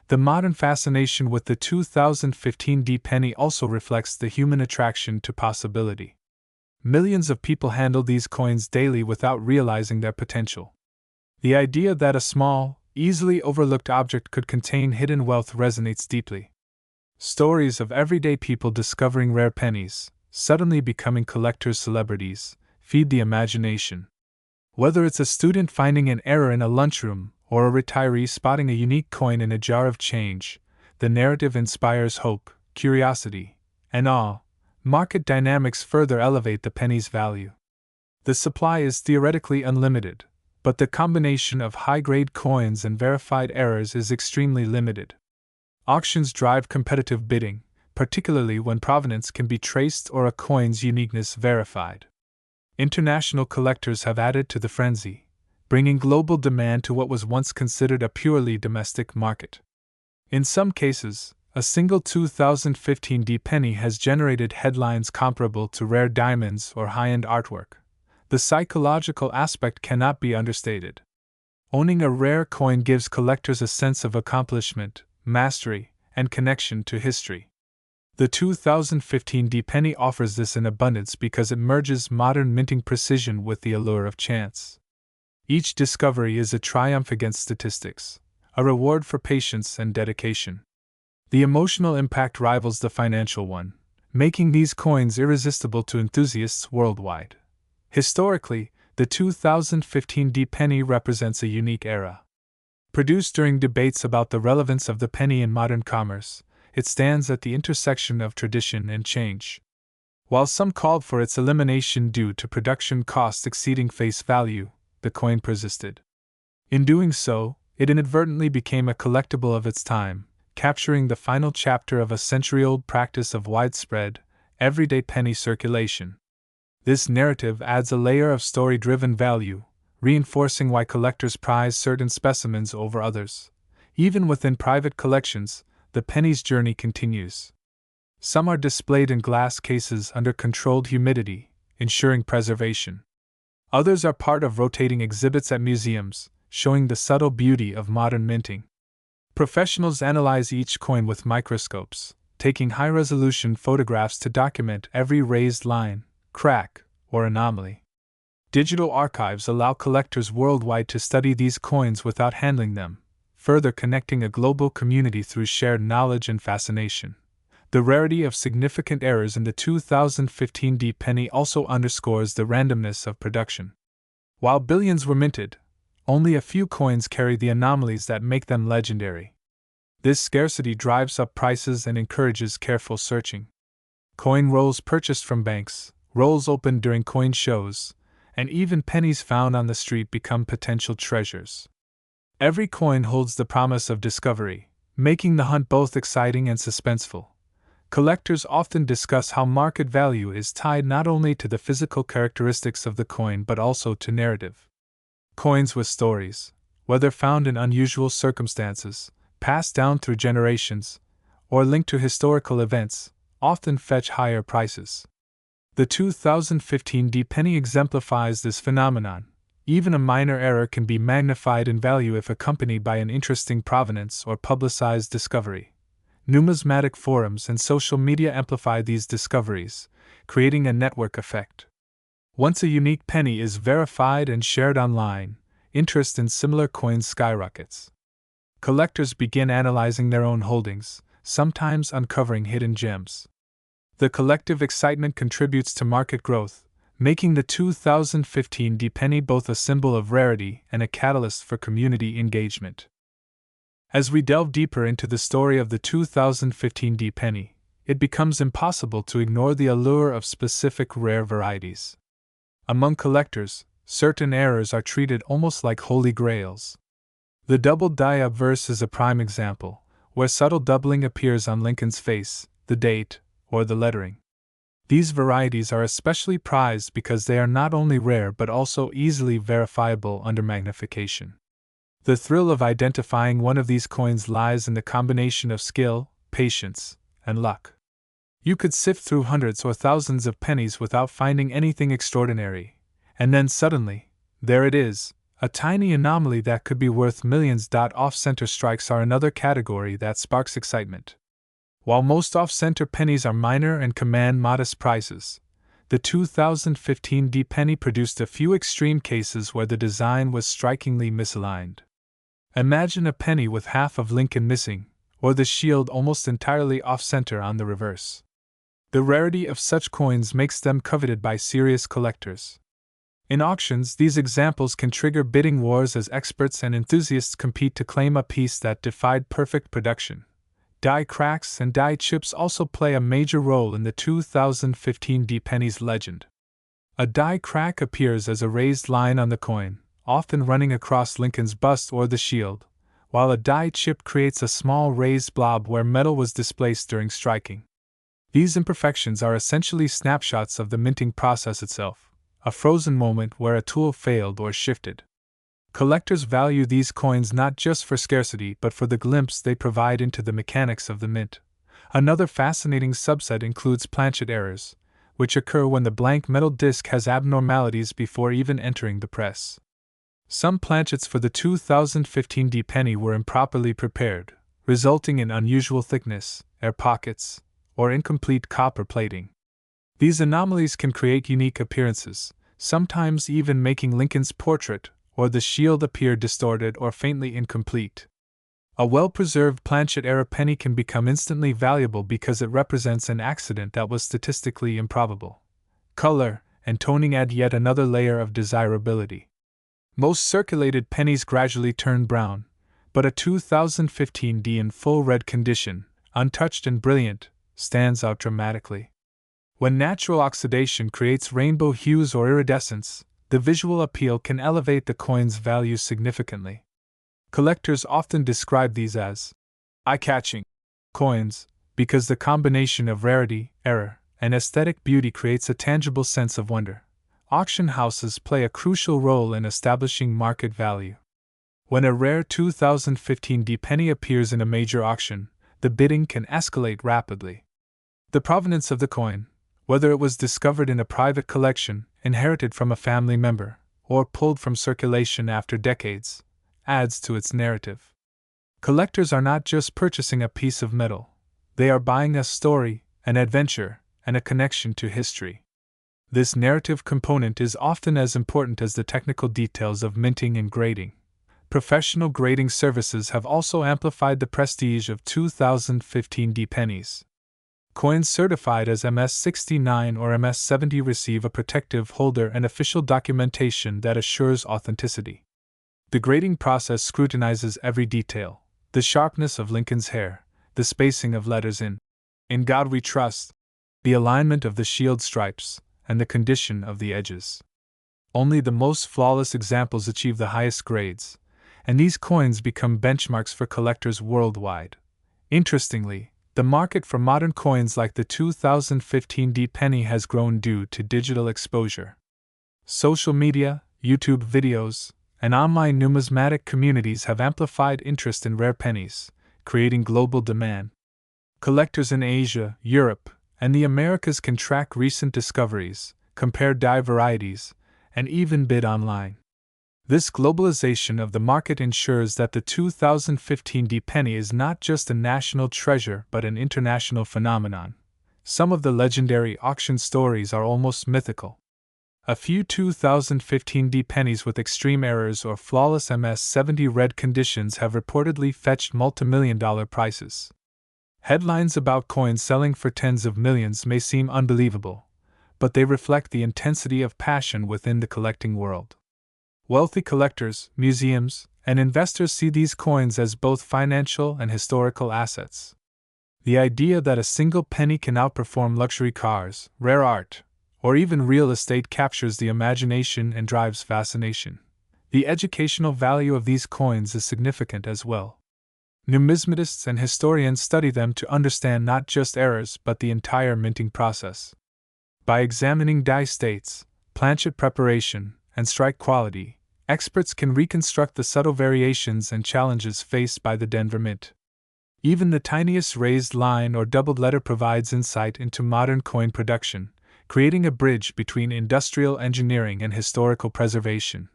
The modern fascination with the 2015 D penny also reflects the human attraction to possibility. Millions of people handle these coins daily without realizing their potential. The idea that a small, easily overlooked object could contain hidden wealth resonates deeply. Stories of everyday people discovering rare pennies, suddenly becoming collectors' celebrities, feed the imagination. Whether it's a student finding an error in a lunchroom or a retiree spotting a unique coin in a jar of change, the narrative inspires hope, curiosity, and awe. Market dynamics further elevate the penny's value. The supply is theoretically unlimited, but the combination of high-grade coins and verified errors is extremely limited. Auctions drive competitive bidding, particularly when provenance can be traced or a coin's uniqueness verified. International collectors have added to the frenzy, bringing global demand to what was once considered a purely domestic market. In some cases, a single 2015 D penny has generated headlines comparable to rare diamonds or high-end artwork. The psychological aspect cannot be understated. Owning a rare coin gives collectors a sense of accomplishment, mastery, and connection to history. The 2015 D penny offers this in abundance because it merges modern minting precision with the allure of chance. Each discovery is a triumph against statistics, a reward for patience and dedication. The emotional impact rivals the financial one, making these coins irresistible to enthusiasts worldwide. Historically, the 2015 D penny represents a unique era. Produced during debates about the relevance of the penny in modern commerce, it stands at the intersection of tradition and change. While some called for its elimination due to production costs exceeding face value, the coin persisted. In doing so, it inadvertently became a collectible of its time, capturing the final chapter of a century-old practice of widespread, everyday penny circulation. This narrative adds a layer of story-driven value, reinforcing why collectors prize certain specimens over others. Even within private collections, the penny's journey continues. Some are displayed in glass cases under controlled humidity, ensuring preservation. Others are part of rotating exhibits at museums, showing the subtle beauty of modern minting. Professionals analyze each coin with microscopes, taking high-resolution photographs to document every raised line, crack, or anomaly. Digital archives allow collectors worldwide to study these coins without handling them, further connecting a global community through shared knowledge and fascination. The rarity of significant errors in the 2015 D penny also underscores the randomness of production. While billions were minted, only a few coins carry the anomalies that make them legendary. This scarcity drives up prices and encourages careful searching. Coin rolls purchased from banks, rolls opened during coin shows, and even pennies found on the street become potential treasures. Every coin holds the promise of discovery, making the hunt both exciting and suspenseful. Collectors often discuss how market value is tied not only to the physical characteristics of the coin but also to narrative. Coins with stories, whether found in unusual circumstances, passed down through generations, or linked to historical events, often fetch higher prices. The 2015 D penny exemplifies this phenomenon. Even a minor error can be magnified in value if accompanied by an interesting provenance or publicized discovery. Numismatic forums and social media amplify these discoveries, creating a network effect. Once a unique penny is verified and shared online, interest in similar coins skyrockets. Collectors begin analyzing their own holdings, sometimes uncovering hidden gems. The collective excitement contributes to market growth, making the 2015 D penny both a symbol of rarity and a catalyst for community engagement. As we delve deeper into the story of the 2015 D penny, it becomes impossible to ignore the allure of specific rare varieties. Among collectors, certain errors are treated almost like holy grails. The double die obverse is a prime example, where subtle doubling appears on Lincoln's face, the date, or the lettering. These varieties are especially prized because they are not only rare but also easily verifiable under magnification. The thrill of identifying one of these coins lies in the combination of skill, patience, and luck. You could sift through hundreds or thousands of pennies without finding anything extraordinary, and then suddenly, there it is, a tiny anomaly that could be worth millions. Off-center strikes are another category that sparks excitement. While most off-center pennies are minor and command modest prices, the 2015 D penny produced a few extreme cases where the design was strikingly misaligned. Imagine a penny with half of Lincoln missing, or the shield almost entirely off-center on the reverse. The rarity of such coins makes them coveted by serious collectors. In auctions, these examples can trigger bidding wars as experts and enthusiasts compete to claim a piece that defied perfect production. Die cracks and die chips also play a major role in the 2015 D penny's legend. A die crack appears as a raised line on the coin, often running across Lincoln's bust or the shield, while a die chip creates a small raised blob where metal was displaced during striking. These imperfections are essentially snapshots of the minting process itself, a frozen moment where a tool failed or shifted. Collectors value these coins not just for scarcity but for the glimpse they provide into the mechanics of the mint. Another fascinating subset includes planchet errors, which occur when the blank metal disc has abnormalities before even entering the press. Some planchets for the 2015 D penny were improperly prepared, resulting in unusual thickness, air pockets, or incomplete copper plating. These anomalies can create unique appearances, sometimes even making Lincoln's portrait or the shield appear distorted or faintly incomplete. A well-preserved planchet-era penny can become instantly valuable because it represents an accident that was statistically improbable. Color and toning add yet another layer of desirability. Most circulated pennies gradually turn brown, but a 2015 D in full red condition, untouched and brilliant, stands out dramatically. When natural oxidation creates rainbow hues or iridescence, the visual appeal can elevate the coin's value significantly. Collectors often describe these as eye-catching, coins, because the combination of rarity, error, and aesthetic beauty creates a tangible sense of wonder. Auction houses play a crucial role in establishing market value. When a rare 2015 penny appears in a major auction, the bidding can escalate rapidly. The provenance of the coin, whether it was discovered in a private collection, inherited from a family member, or pulled from circulation after decades, adds to its narrative. Collectors are not just purchasing a piece of metal, they are buying a story, an adventure, and a connection to history. This narrative component is often as important as the technical details of minting and grading. Professional grading services have also amplified the prestige of 2015 pennies. Coins certified as MS69 or MS70 receive a protective holder and official documentation that assures authenticity. The grading process scrutinizes every detail: the sharpness of Lincoln's hair, the spacing of letters In God We Trust, the alignment of the shield stripes, and the condition of the edges. Only the most flawless examples achieve the highest grades, and these coins become benchmarks for collectors worldwide. Interestingly, the market for modern coins like the 2015 penny has grown due to digital exposure. Social media, YouTube videos, and online numismatic communities have amplified interest in rare pennies, creating global demand. Collectors in Asia, Europe, and the Americas can track recent discoveries, compare die varieties, and even bid online. This globalization of the market ensures that the 2015 penny is not just a national treasure but an international phenomenon. Some of the legendary auction stories are almost mythical. A few 2015 pennies with extreme errors or flawless MS70 red conditions have reportedly fetched multimillion-dollar prices. Headlines about coins selling for tens of millions may seem unbelievable, but they reflect the intensity of passion within the collecting world. Wealthy collectors, museums, and investors see these coins as both financial and historical assets. The idea that a single penny can outperform luxury cars, rare art, or even real estate captures the imagination and drives fascination. The educational value of these coins is significant as well. Numismatists and historians study them to understand not just errors but the entire minting process. By examining die states, planchet preparation, and strike quality, experts can reconstruct the subtle variations and challenges faced by the Denver Mint. Even the tiniest raised line or doubled letter provides insight into modern coin production, creating a bridge between industrial engineering and historical preservation.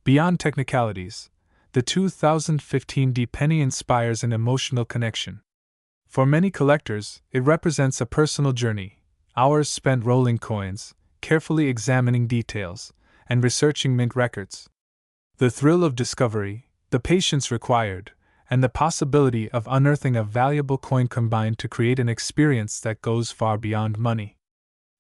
Beyond technicalities, the 2015 penny inspires an emotional connection. For many collectors, it represents a personal journey, hours spent rolling coins, carefully examining details, and researching mint records. The thrill of discovery, the patience required, and the possibility of unearthing a valuable coin combine to create an experience that goes far beyond money.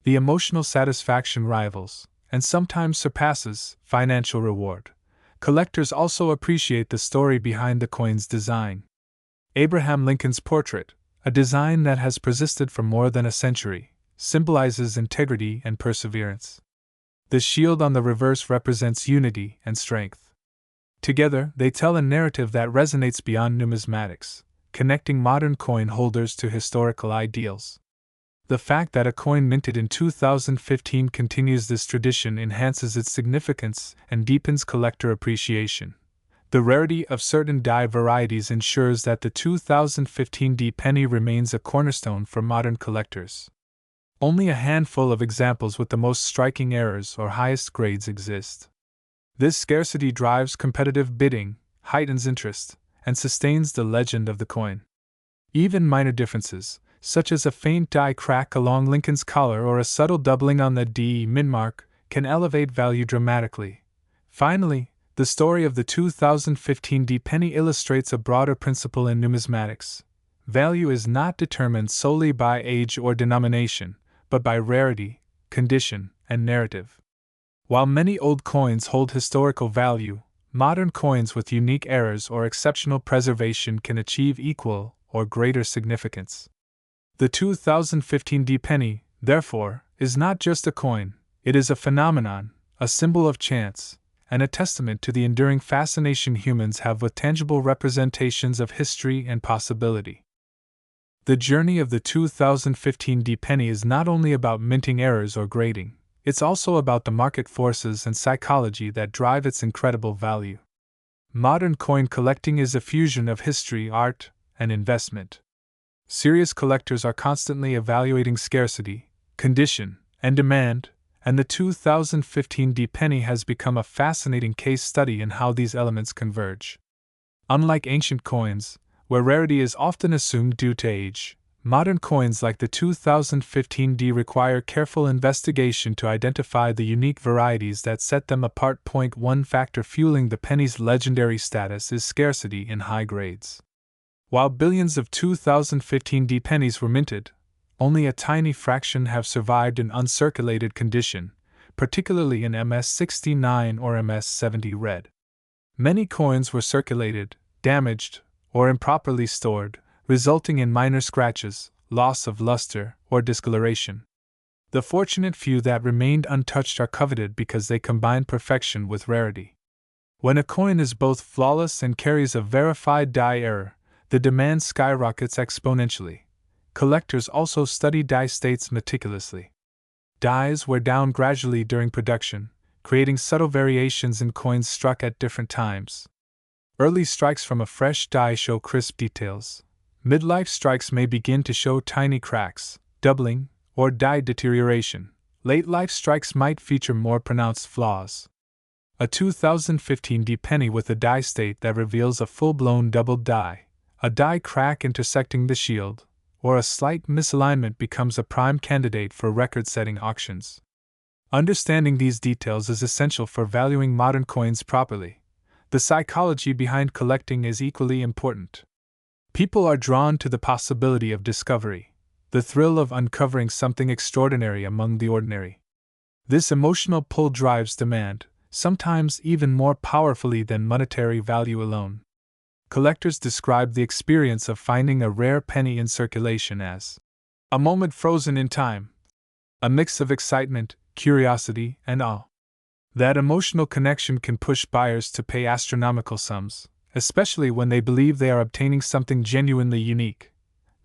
The emotional satisfaction rivals, and sometimes surpasses, financial reward. Collectors also appreciate the story behind the coin's design. Abraham Lincoln's portrait, a design that has persisted for more than a century, symbolizes integrity and perseverance. The shield on the reverse represents unity and strength. Together, they tell a narrative that resonates beyond numismatics, connecting modern coin holders to historical ideals. The fact that a coin minted in 2015 continues this tradition enhances its significance and deepens collector appreciation. The rarity of certain die varieties ensures that the 2015 penny remains a cornerstone for modern collectors. Only a handful of examples with the most striking errors or highest grades exist. This scarcity drives competitive bidding, heightens interest, and sustains the legend of the coin. Even minor differences, such as a faint die crack along Lincoln's collar or a subtle doubling on the DE min mark, can elevate value dramatically. Finally, the story of the 2015 penny illustrates a broader principle in numismatics. Value is not determined solely by age or denomination, but by rarity, condition, and narrative. While many old coins hold historical value, modern coins with unique errors or exceptional preservation can achieve equal or greater significance. The 2015 penny, therefore, is not just a coin, it is a phenomenon, a symbol of chance, and a testament to the enduring fascination humans have with tangible representations of history and possibility. The journey of the 2015 D penny is not only about minting errors or grading, it's also about the market forces and psychology that drive its incredible value. Modern coin collecting is a fusion of history, art, and investment. Serious collectors are constantly evaluating scarcity, condition, and demand, and the 2015 D penny has become a fascinating case study in how these elements converge. Unlike ancient coins, where rarity is often assumed due to age, modern coins like the 2015 D require careful investigation to identify the unique varieties that set them apart. One factor fueling the penny's legendary status is scarcity in high grades. While billions of 2015 D pennies were minted, only a tiny fraction have survived in uncirculated condition, particularly in MS69 or MS70 red. Many coins were circulated, damaged, or improperly stored, resulting in minor scratches, loss of luster, or discoloration. The fortunate few that remained untouched are coveted because they combine perfection with rarity. When a coin is both flawless and carries a verified die error, the demand skyrockets exponentially. Collectors also study die states meticulously. Dies wear down gradually during production, creating subtle variations in coins struck at different times. Early strikes from a fresh die show crisp details. Midlife strikes may begin to show tiny cracks, doubling, or die deterioration. Late life strikes might feature more pronounced flaws. A 2015 D penny with a die state that reveals a full-blown doubled die, a die crack intersecting the shield, or a slight misalignment becomes a prime candidate for record-setting auctions. Understanding these details is essential for valuing modern coins properly. The psychology behind collecting is equally important. People are drawn to the possibility of discovery, the thrill of uncovering something extraordinary among the ordinary. This emotional pull drives demand, sometimes even more powerfully than monetary value alone. Collectors describe the experience of finding a rare penny in circulation as a moment frozen in time, a mix of excitement, curiosity, and awe. That emotional connection can push buyers to pay astronomical sums, especially when they believe they are obtaining something genuinely unique.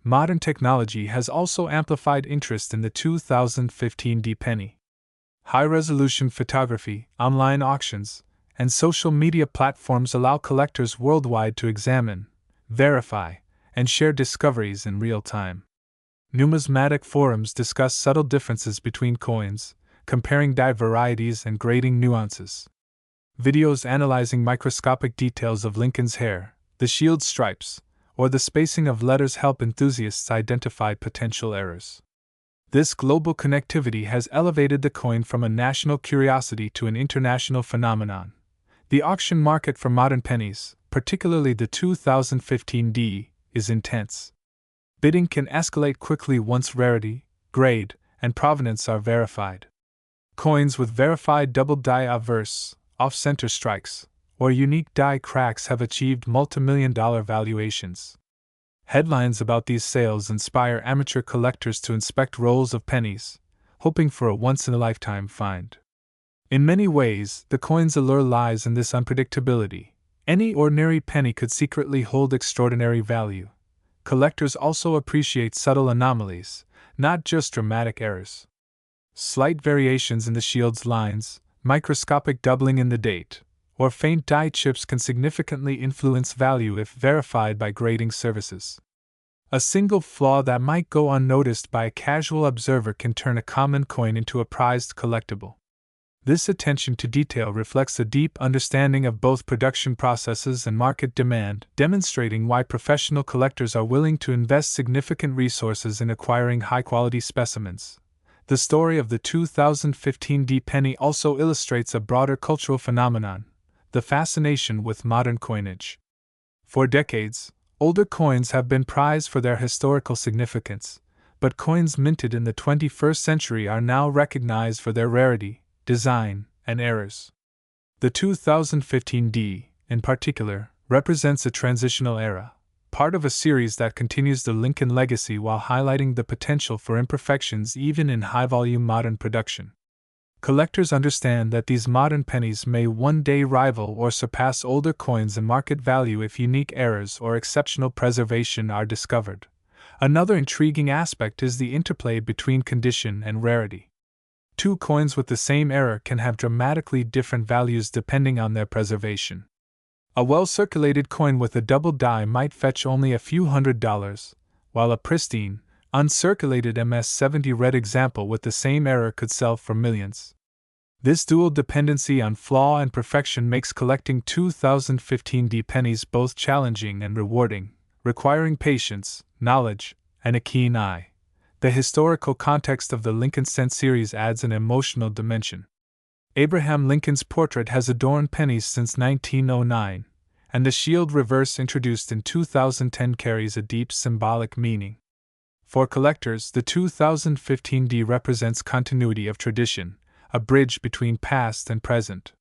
Modern technology has also amplified interest in the 2015 D penny. High-resolution photography, online auctions, and social media platforms allow collectors worldwide to examine, verify, and share discoveries in real time. Numismatic forums discuss subtle differences between coins, comparing die varieties and grading nuances. Videos analyzing microscopic details of Lincoln's hair, the shield stripes, or the spacing of letters help enthusiasts identify potential errors. This global connectivity has elevated the coin from a national curiosity to an international phenomenon. The auction market for modern pennies, particularly the 2015 D, is intense. Bidding can escalate quickly once rarity, grade, and provenance are verified. Coins with verified double die averse, off-center strikes, or unique die cracks have achieved multi-million-dollar valuations. Headlines about these sales inspire amateur collectors to inspect rolls of pennies, hoping for a once-in-a-lifetime find. In many ways, the coin's allure lies in this unpredictability. Any ordinary penny could secretly hold extraordinary value. Collectors also appreciate subtle anomalies, not just dramatic errors. Slight variations in the shield's lines, microscopic doubling in the date, or faint die chips can significantly influence value if verified by grading services. A single flaw that might go unnoticed by a casual observer can turn a common coin into a prized collectible. This attention to detail reflects a deep understanding of both production processes and market demand, demonstrating why professional collectors are willing to invest significant resources in acquiring high-quality specimens. The story of the 2015 D penny also illustrates a broader cultural phenomenon, the fascination with modern coinage. For decades, older coins have been prized for their historical significance, but coins minted in the 21st century are now recognized for their rarity, design, and errors. The 2015 D, in particular, represents a transitional era, part of a series that continues the Lincoln legacy while highlighting the potential for imperfections even in high-volume modern production. Collectors understand that these modern pennies may one day rival or surpass older coins in market value if unique errors or exceptional preservation are discovered. Another intriguing aspect is the interplay between condition and rarity. Two coins with the same era can have dramatically different values depending on their preservation. A well-circulated coin with a double die might fetch only a few $100s, while a pristine, uncirculated MS-70 red example with the same era could sell for millions. This dual dependency on flaw and perfection makes collecting 2015 pennies both challenging and rewarding, requiring patience, knowledge, and a keen eye. The historical context of the Lincoln Cent series adds an emotional dimension. Abraham Lincoln's portrait has adorned pennies since 1909, and the shield reverse introduced in 2010 carries a deep symbolic meaning. For collectors, the 2015 represents continuity of tradition, a bridge between past and present.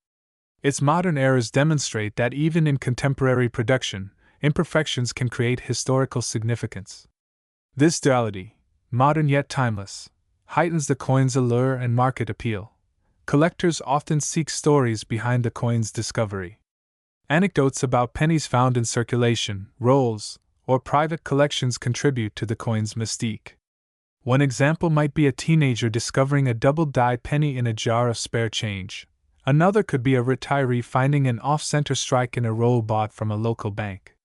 Its modern errors demonstrate that even in contemporary production, imperfections can create historical significance. This duality, modern yet timeless, heightens the coin's allure and market appeal. Collectors often seek stories behind the coin's discovery. Anecdotes about pennies found in circulation, rolls, or private collections contribute to the coin's mystique. One example might be a teenager discovering a double-die penny in a jar of spare change. Another could be a retiree finding an off-center strike in a roll bought from a local bank.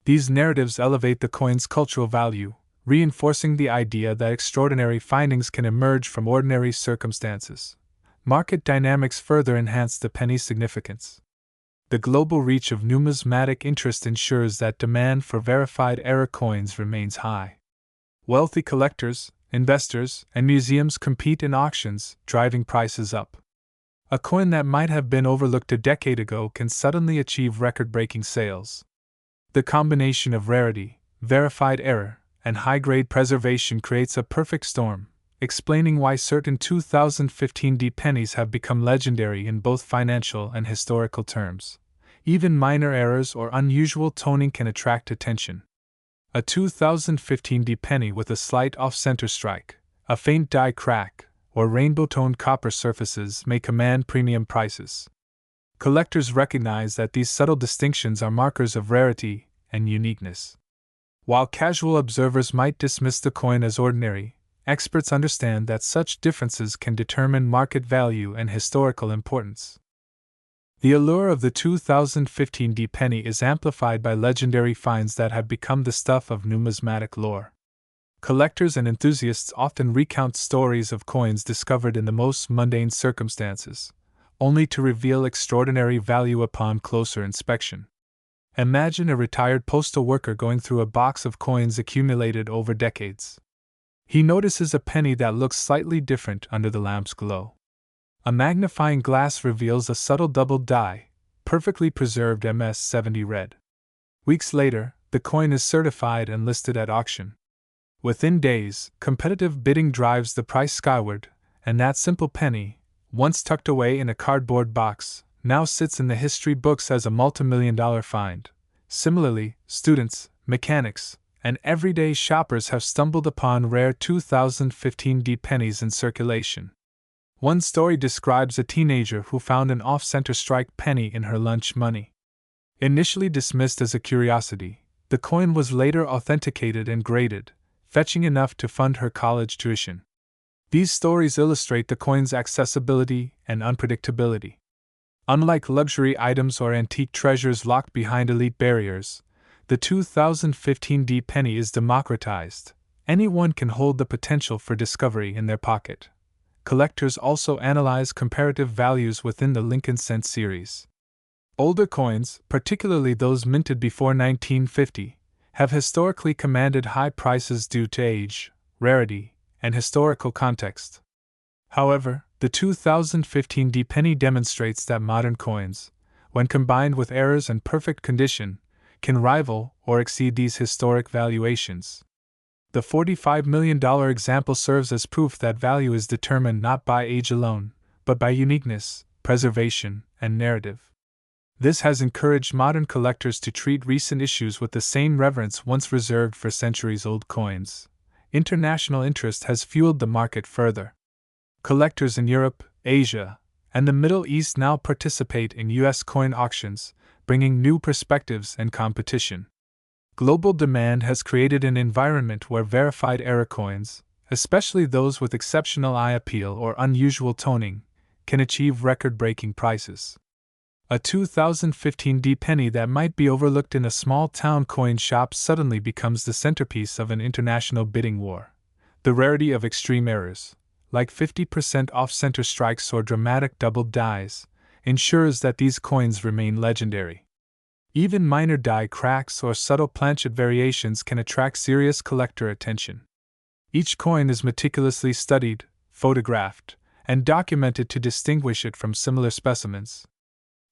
These narratives elevate the coin's cultural value, reinforcing the idea that extraordinary findings can emerge from ordinary circumstances. Market dynamics further enhance the penny's significance. The global reach of numismatic interest ensures that demand for verified era coins remains high. Wealthy collectors, investors, and museums compete in auctions, driving prices up. A coin that might have been overlooked a decade ago can suddenly achieve record-breaking sales. The combination of rarity, verified error, and high-grade preservation creates a perfect storm, explaining why certain 2015 pennies have become legendary in both financial and historical terms. Even minor errors or unusual toning can attract attention. A 2015 penny with a slight off-center strike, a faint die crack, or rainbow-toned copper surfaces may command premium prices. Collectors recognize that these subtle distinctions are markers of rarity and uniqueness. While casual observers might dismiss the coin as ordinary, experts understand that such differences can determine market value and historical importance. The allure of the 2015 penny is amplified by legendary finds that have become the stuff of numismatic lore. Collectors and enthusiasts often recount stories of coins discovered in the most mundane circumstances, only to reveal extraordinary value upon closer inspection. Imagine a retired postal worker going through a box of coins accumulated over decades. He notices a penny that looks slightly different under the lamp's glow. A magnifying glass reveals a subtle double die, perfectly preserved MS-70 red. Weeks later, the coin is certified and listed at auction. Within days, competitive bidding drives the price skyward, and that simple penny, once tucked away in a cardboard box, now sits in the history books as a multimillion-dollar find. Similarly, students, mechanics, and everyday shoppers have stumbled upon rare 2015 pennies in circulation. One story describes a teenager who found an off-center strike penny in her lunch money. Initially dismissed as a curiosity, the coin was later authenticated and graded, fetching enough to fund her college tuition. These stories illustrate the coin's accessibility and unpredictability. Unlike luxury items or antique treasures locked behind elite barriers, the 2015 penny is democratized. Anyone can hold the potential for discovery in their pocket. Collectors also analyze comparative values within the Lincoln Cent series. Older coins, particularly those minted before 1950, have historically commanded high prices due to age, rarity, and historical context. However, the 2015 penny demonstrates that modern coins, when combined with errors and perfect condition, can rival or exceed these historic valuations. The $45 million example serves as proof that value is determined not by age alone, but by uniqueness, preservation, and narrative. This has encouraged modern collectors to treat recent issues with the same reverence once reserved for centuries-old coins. International interest has fueled the market further. Collectors in Europe, Asia, and the Middle East now participate in U.S. coin auctions, bringing new perspectives and competition. Global demand has created an environment where verified error coins, especially those with exceptional eye appeal or unusual toning, can achieve record-breaking prices. A 2015 D penny that might be overlooked in a small-town coin shop suddenly becomes the centerpiece of an international bidding war. The rarity of extreme errors, like 50% off-center strikes or dramatic doubled dies, ensures that these coins remain legendary. Even minor die cracks or subtle planchet variations can attract serious collector attention. Each coin is meticulously studied, photographed, and documented to distinguish it from similar specimens.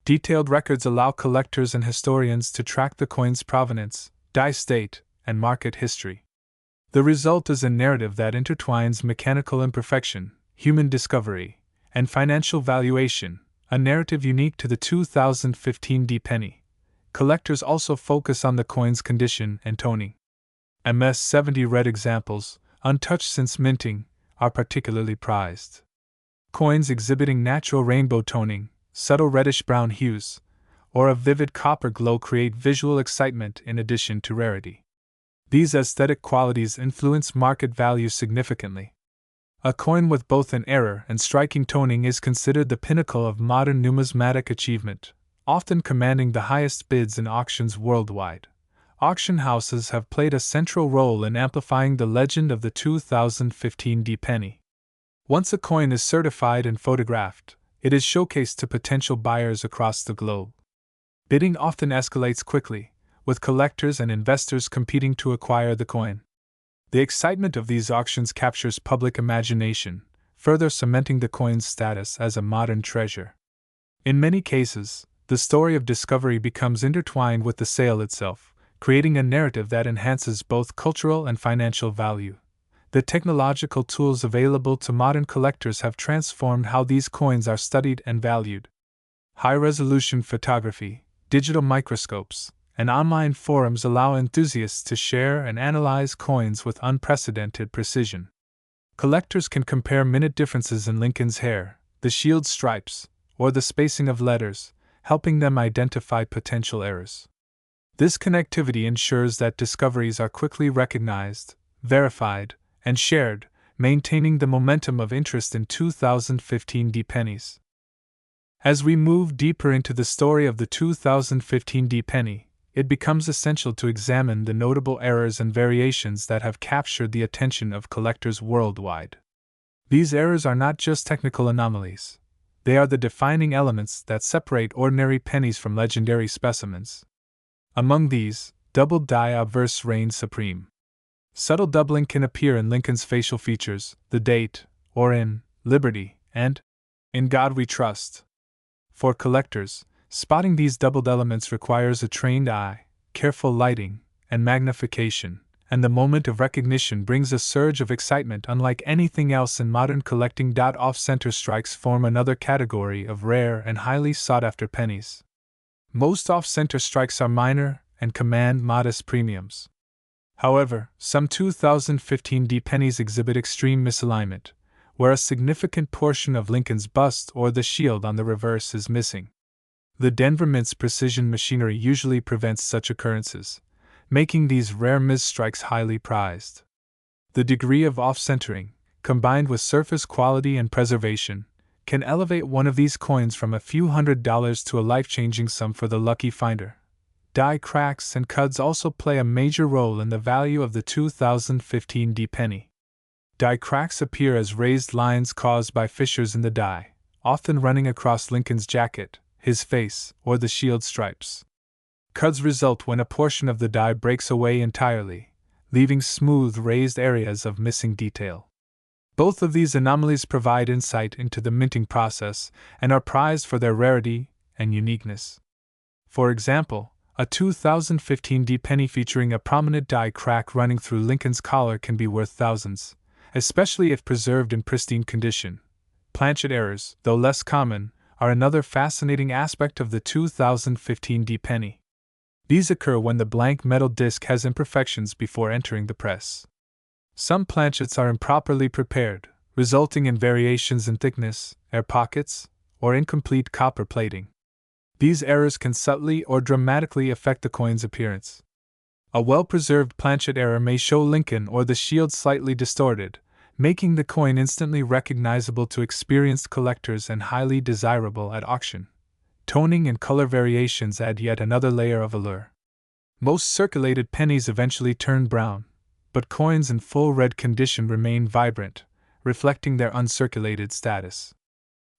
Detailed records allow collectors and historians to track the coin's provenance, die state, and market history. The result is a narrative that intertwines mechanical imperfection, human discovery, and financial valuation, a narrative unique to the 2015 D penny. Collectors also focus on the coin's condition and toning. MS-70 red examples, untouched since minting, are particularly prized. Coins exhibiting natural rainbow toning, subtle reddish-brown hues, or a vivid copper glow create visual excitement in addition to rarity. These aesthetic qualities influence market value significantly. A coin with both an error and striking toning is considered the pinnacle of modern numismatic achievement, often commanding the highest bids in auctions worldwide. Auction houses have played a central role in amplifying the legend of the 2015 D penny. Once a coin is certified and photographed, it is showcased to potential buyers across the globe. Bidding often escalates quickly, with collectors and investors competing to acquire the coin. The excitement of these auctions captures public imagination, further cementing the coin's status as a modern treasure. In many cases, the story of discovery becomes intertwined with the sale itself, creating a narrative that enhances both cultural and financial value. The technological tools available to modern collectors have transformed how these coins are studied and valued. High-resolution photography, digital microscopes, and online forums allow enthusiasts to share and analyze coins with unprecedented precision. Collectors can compare minute differences in Lincoln's hair, the shield stripes, or the spacing of letters, helping them identify potential errors. This connectivity ensures that discoveries are quickly recognized, verified, and shared, maintaining the momentum of interest in 2015 D pennies. As we move deeper into the story of the 2015 D penny, it becomes essential to examine the notable errors and variations that have captured the attention of collectors worldwide. These errors are not just technical anomalies, they are the defining elements that separate ordinary pennies from legendary specimens. Among these, doubled die obverse reigns supreme. Subtle doubling can appear in Lincoln's facial features, the date, or in Liberty, and In God We Trust. For collectors, spotting these doubled elements requires a trained eye, careful lighting, and magnification, and the moment of recognition brings a surge of excitement unlike anything else in modern collecting. Off-center strikes form another category of rare and highly sought-after pennies. Most off-center strikes are minor and command modest premiums. However, some 2015 D pennies exhibit extreme misalignment, where a significant portion of Lincoln's bust or the shield on the reverse is missing. The Denver Mint's precision machinery usually prevents such occurrences, making these rare misstrikes highly prized. The degree of off-centering, combined with surface quality and preservation, can elevate one of these coins from a few $100s to a life-changing sum for the lucky finder. Die cracks and cuds also play a major role in the value of the 2015 D penny. Die cracks appear as raised lines caused by fissures in the die, often running across Lincoln's jacket, his face, or the shield stripes. Cuds result when a portion of the die breaks away entirely, leaving smooth raised areas of missing detail. Both of these anomalies provide insight into the minting process and are prized for their rarity and uniqueness. For example, a 2015 D penny featuring a prominent die crack running through Lincoln's collar can be worth thousands, especially if preserved in pristine condition. Planchet errors, though less common, are another fascinating aspect of the 2015 D penny. These occur when the blank metal disc has imperfections before entering the press. Some planchets are improperly prepared, resulting in variations in thickness, air pockets, or incomplete copper plating. These errors can subtly or dramatically affect the coin's appearance. A well-preserved planchet error may show Lincoln or the shield slightly distorted, making the coin instantly recognizable to experienced collectors and highly desirable at auction. Toning and color variations add yet another layer of allure. Most circulated pennies eventually turn brown, but coins in full red condition remain vibrant, reflecting their uncirculated status.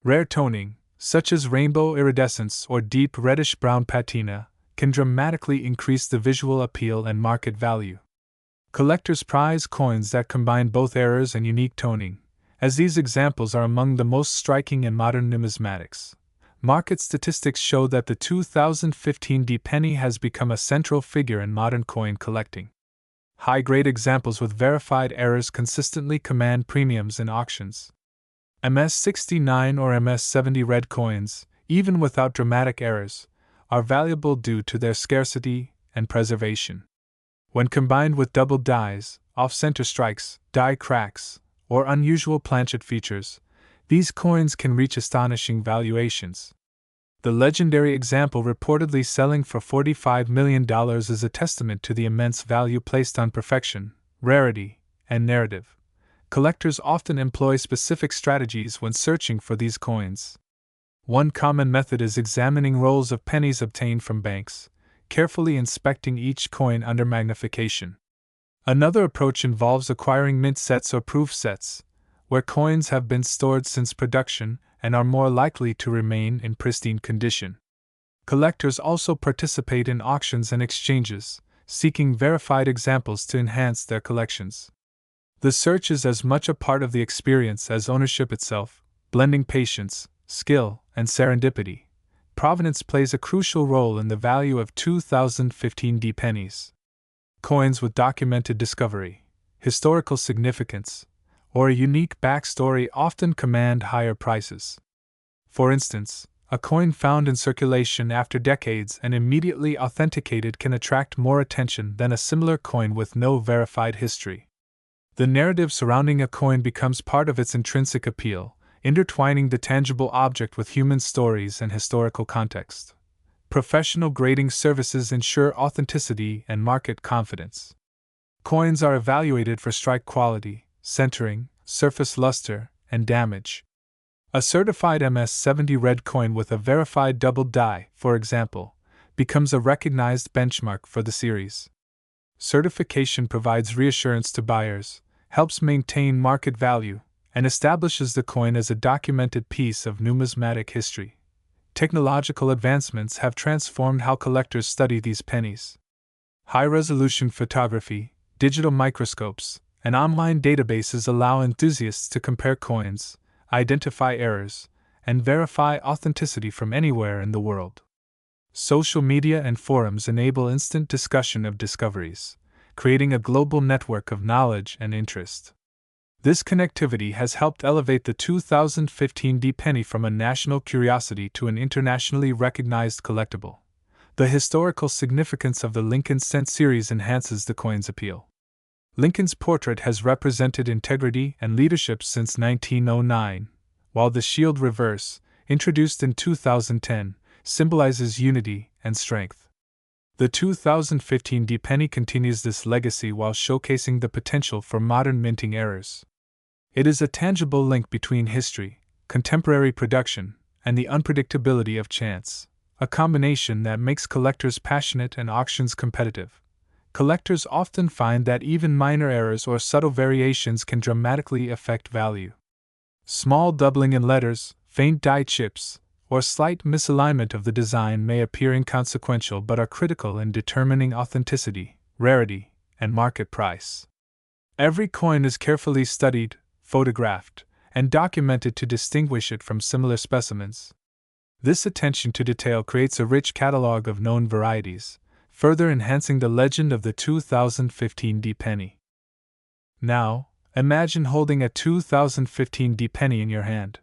Rare toning, such as rainbow iridescence or deep reddish-brown patina, can dramatically increase the visual appeal and market value. Collectors prize coins that combine both errors and unique toning, as these examples are among the most striking in modern numismatics. Market statistics show that the 2015 D penny has become a central figure in modern coin collecting. High-grade examples with verified errors consistently command premiums in auctions. MS69 or MS70 red coins, even without dramatic errors, are valuable due to their scarcity and preservation. When combined with double dies, off-center strikes, die cracks, or unusual planchet features, these coins can reach astonishing valuations. The legendary example reportedly selling for $45 million is a testament to the immense value placed on perfection, rarity, and narrative. Collectors often employ specific strategies when searching for these coins. One common method is examining rolls of pennies obtained from banks, carefully inspecting each coin under magnification. Another approach involves acquiring mint sets or proof sets, where coins have been stored since production and are more likely to remain in pristine condition. Collectors also participate in auctions and exchanges, seeking verified examples to enhance their collections. The search is as much a part of the experience as ownership itself, blending patience, skill, and serendipity. Provenance plays a crucial role in the value of 2015 D pennies. Coins with documented discovery, historical significance, or a unique backstory often command higher prices. For instance, a coin found in circulation after decades and immediately authenticated can attract more attention than a similar coin with no verified history. The narrative surrounding a coin becomes part of its intrinsic appeal, intertwining the tangible object with human stories and historical context. Professional grading services ensure authenticity and market confidence. Coins are evaluated for strike quality, centering, surface luster, and damage. A certified MS70 red coin with a verified double die, for example, becomes a recognized benchmark for the series. Certification provides reassurance to buyers, helps maintain market value, and establishes the coin as a documented piece of numismatic history. Technological advancements have transformed how collectors study these pennies. High-resolution photography, digital microscopes, and online databases allow enthusiasts to compare coins, identify errors, and verify authenticity from anywhere in the world. Social media and forums enable instant discussion of discoveries, creating a global network of knowledge and interest. This connectivity has helped elevate the 2015 D penny from a national curiosity to an internationally recognized collectible. The historical significance of the Lincoln Cent series enhances the coin's appeal. Lincoln's portrait has represented integrity and leadership since 1909, while the shield reverse, introduced in 2010, symbolizes unity and strength. The 2015 D penny continues this legacy while showcasing the potential for modern minting errors. It is a tangible link between history, contemporary production, and the unpredictability of chance, a combination that makes collectors passionate and auctions competitive. Collectors often find that even minor errors or subtle variations can dramatically affect value. Small doubling in letters, faint die chips, or slight misalignment of the design may appear inconsequential but are critical in determining authenticity, rarity, and market price. Every coin is carefully studied, photographed, and documented to distinguish it from similar specimens. This attention to detail creates a rich catalog of known varieties, further enhancing the legend of the 2015 D penny. Now, imagine holding a 2015 D penny in your hand.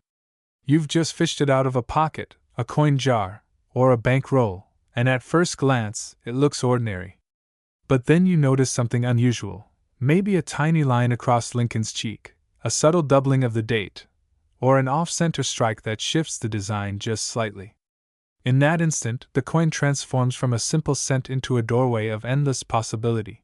You've just fished it out of a pocket, a coin jar, or a bank roll, and at first glance, it looks ordinary. But then you notice something unusual, maybe a tiny line across Lincoln's cheek, a subtle doubling of the date, or an off-center strike that shifts the design just slightly. In that instant, the coin transforms from a simple cent into a doorway of endless possibility.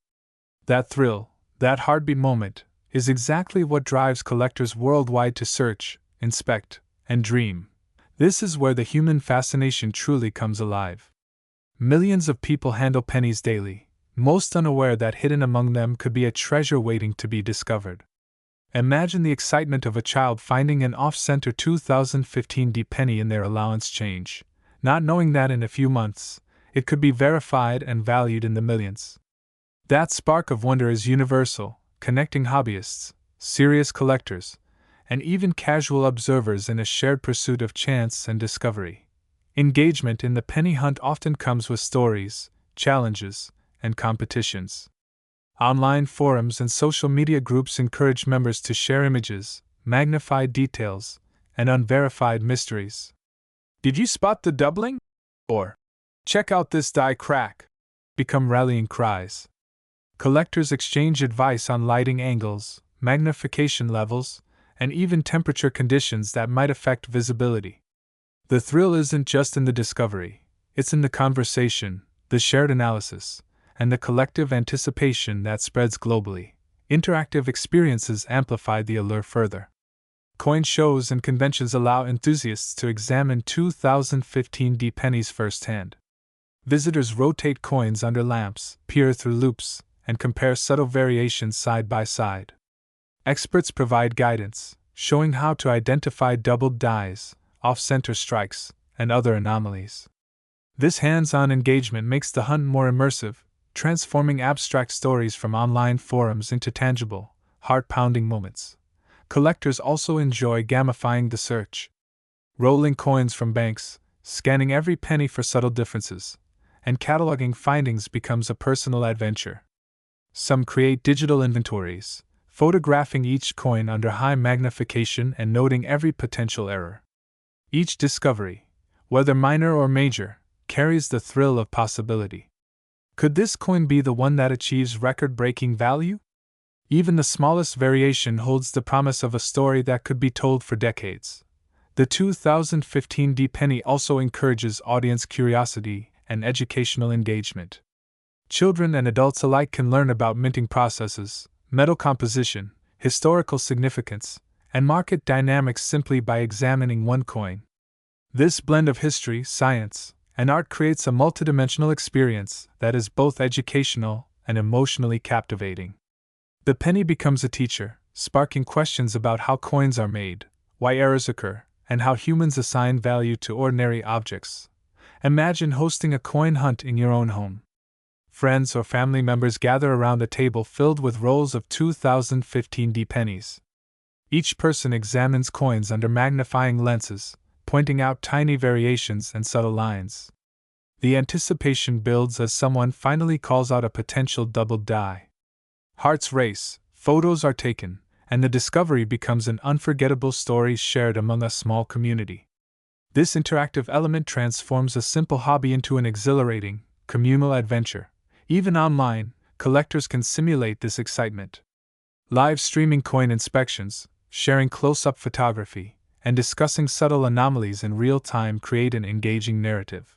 That thrill, that heartbeat moment, is exactly what drives collectors worldwide to search, inspect, and dream. This is where the human fascination truly comes alive. Millions of people handle pennies daily, most unaware that hidden among them could be a treasure waiting to be discovered. Imagine the excitement of a child finding an off-center 2015 penny in their allowance change, not knowing that in a few months, it could be verified and valued in the millions. That spark of wonder is universal, connecting hobbyists, serious collectors, and even casual observers in a shared pursuit of chance and discovery. Engagement in the penny hunt often comes with stories, challenges, and competitions. Online forums and social media groups encourage members to share images, magnified details, and unverified mysteries. Did you spot the doubling? Or, check out this die crack! Become rallying cries. Collectors exchange advice on lighting angles, magnification levels, and even temperature conditions that might affect visibility. The thrill isn't just in the discovery, it's in the conversation, the shared analysis, and the collective anticipation that spreads globally. Interactive experiences amplify the allure further. Coin shows and conventions allow enthusiasts to examine 2015 pennies firsthand. Visitors rotate coins under lamps, peer through loupes, and compare subtle variations side by side. Experts provide guidance, showing how to identify doubled dies, off-center strikes, and other anomalies. This hands-on engagement makes the hunt more immersive, transforming abstract stories from online forums into tangible, heart-pounding moments. Collectors also enjoy gamifying the search. Rolling coins from banks, scanning every penny for subtle differences, and cataloging findings becomes a personal adventure. Some create digital inventories, photographing each coin under high magnification and noting every potential error. Each discovery, whether minor or major, carries the thrill of possibility. Could this coin be the one that achieves record-breaking value? Even the smallest variation holds the promise of a story that could be told for decades. The 2015 penny also encourages audience curiosity and educational engagement. Children and adults alike can learn about minting processes, metal composition, historical significance, and market dynamics simply by examining one coin. This blend of history, science, and art creates a multidimensional experience that is both educational and emotionally captivating. The penny becomes a teacher, sparking questions about how coins are made, why errors occur, and how humans assign value to ordinary objects. Imagine hosting a coin hunt in your own home. Friends or family members gather around a table filled with rolls of 2015 pennies. Each person examines coins under magnifying lenses, pointing out tiny variations and subtle lines. The anticipation builds as someone finally calls out a potential doubled die. Hearts race, photos are taken, and the discovery becomes an unforgettable story shared among a small community. This interactive element transforms a simple hobby into an exhilarating, communal adventure. Even online, collectors can simulate this excitement. Live streaming coin inspections, sharing close-up photography, and discussing subtle anomalies in real time create an engaging narrative.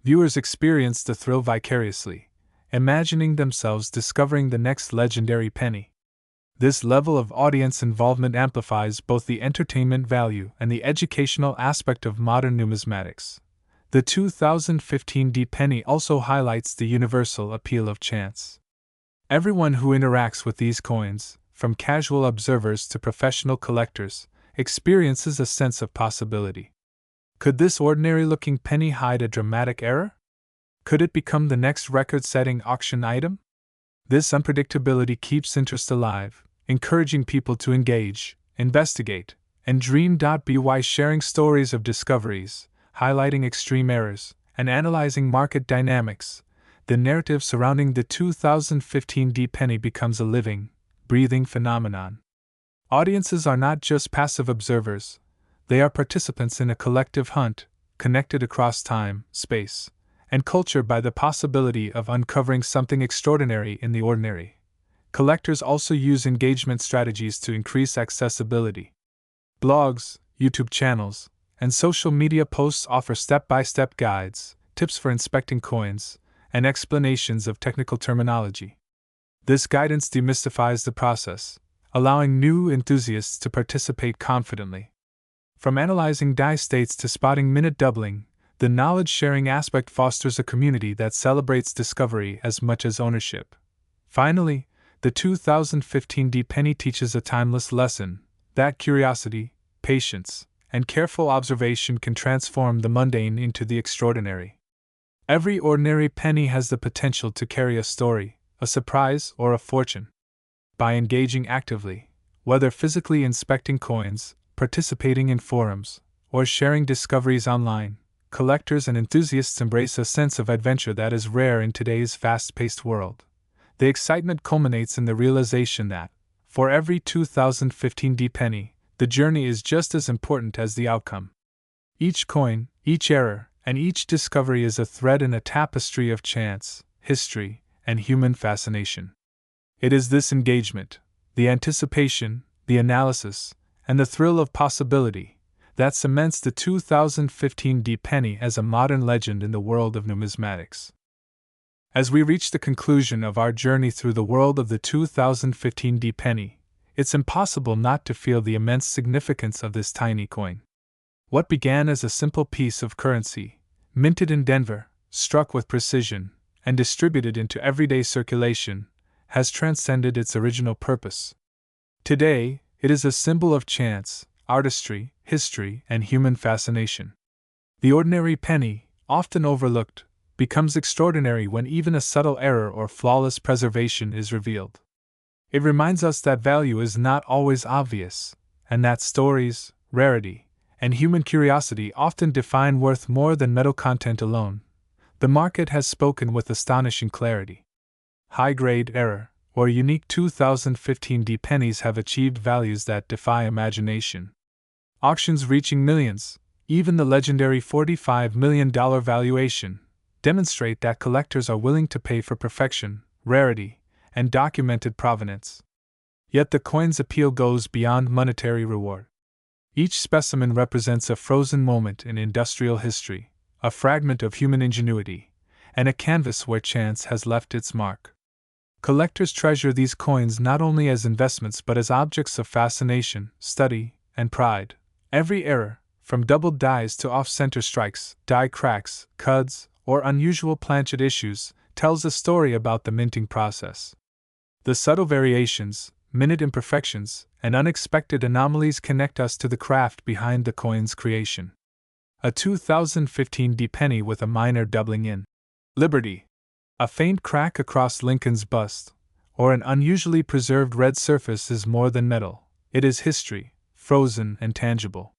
Viewers experience the thrill vicariously, imagining themselves discovering the next legendary penny. This level of audience involvement amplifies both the entertainment value and the educational aspect of modern numismatics. The 2015 penny also highlights the universal appeal of chance. Everyone who interacts with these coins, from casual observers to professional collectors, experiences a sense of possibility. Could this ordinary-looking penny hide a dramatic error? Could it become the next record-setting auction item? This unpredictability keeps interest alive, encouraging people to engage, investigate, and dream. By sharing stories of discoveries, highlighting extreme errors, and analyzing market dynamics, the narrative surrounding the 2015 penny becomes a living, breathing phenomenon. Audiences are not just passive observers, they are participants in a collective hunt, connected across time, space, and culture by the possibility of uncovering something extraordinary in the ordinary. Collectors also use engagement strategies to increase accessibility. Blogs, YouTube channels, and social media posts offer step-by-step guides, tips for inspecting coins, and explanations of technical terminology. This guidance demystifies the process, allowing new enthusiasts to participate confidently. From analyzing die states to spotting minute doubling, the knowledge-sharing aspect fosters a community that celebrates discovery as much as ownership. Finally, the 2015 Penny teaches a timeless lesson that curiosity, patience, and careful observation can transform the mundane into the extraordinary. Every ordinary penny has the potential to carry a story, a surprise, or a fortune. By engaging actively, whether physically inspecting coins, participating in forums, or sharing discoveries online, collectors and enthusiasts embrace a sense of adventure that is rare in today's fast-paced world. The excitement culminates in the realization that, for every 2015 penny, the journey is just as important as the outcome. Each coin, each error, and each discovery is a thread in a tapestry of chance, history, and human fascination. It is this engagement, the anticipation, the analysis, and the thrill of possibility that cements the 2015 penny as a modern legend in the world of numismatics. As we reach the conclusion of our journey through the world of the 2015 penny, it's impossible not to feel the immense significance of this tiny coin. What began as a simple piece of currency, minted in Denver, struck with precision, and distributed into everyday circulation, has transcended its original purpose. Today, it is a symbol of chance, artistry, history, and human fascination. The ordinary penny, often overlooked, becomes extraordinary when even a subtle error or flawless preservation is revealed. It reminds us that value is not always obvious, and that stories, rarity, and human curiosity often define worth more than metal content alone. The market has spoken with astonishing clarity. High-grade error, or unique 2015 pennies have achieved values that defy imagination. Auctions reaching millions, even the legendary $45 million valuation, demonstrate that collectors are willing to pay for perfection, rarity, and documented provenance. Yet the coin's appeal goes beyond monetary reward. Each specimen represents a frozen moment in industrial history, a fragment of human ingenuity, and a canvas where chance has left its mark. Collectors treasure these coins not only as investments but as objects of fascination, study, and pride. Every error, from doubled dies to off-center strikes, die cracks, cuds, or unusual planchet issues, tells a story about the minting process. The subtle variations, minute imperfections, and unexpected anomalies connect us to the craft behind the coin's creation. A 2015 penny with a minor doubling in Liberty, a faint crack across Lincoln's bust, or an unusually preserved red surface is more than metal, it is history, frozen and tangible.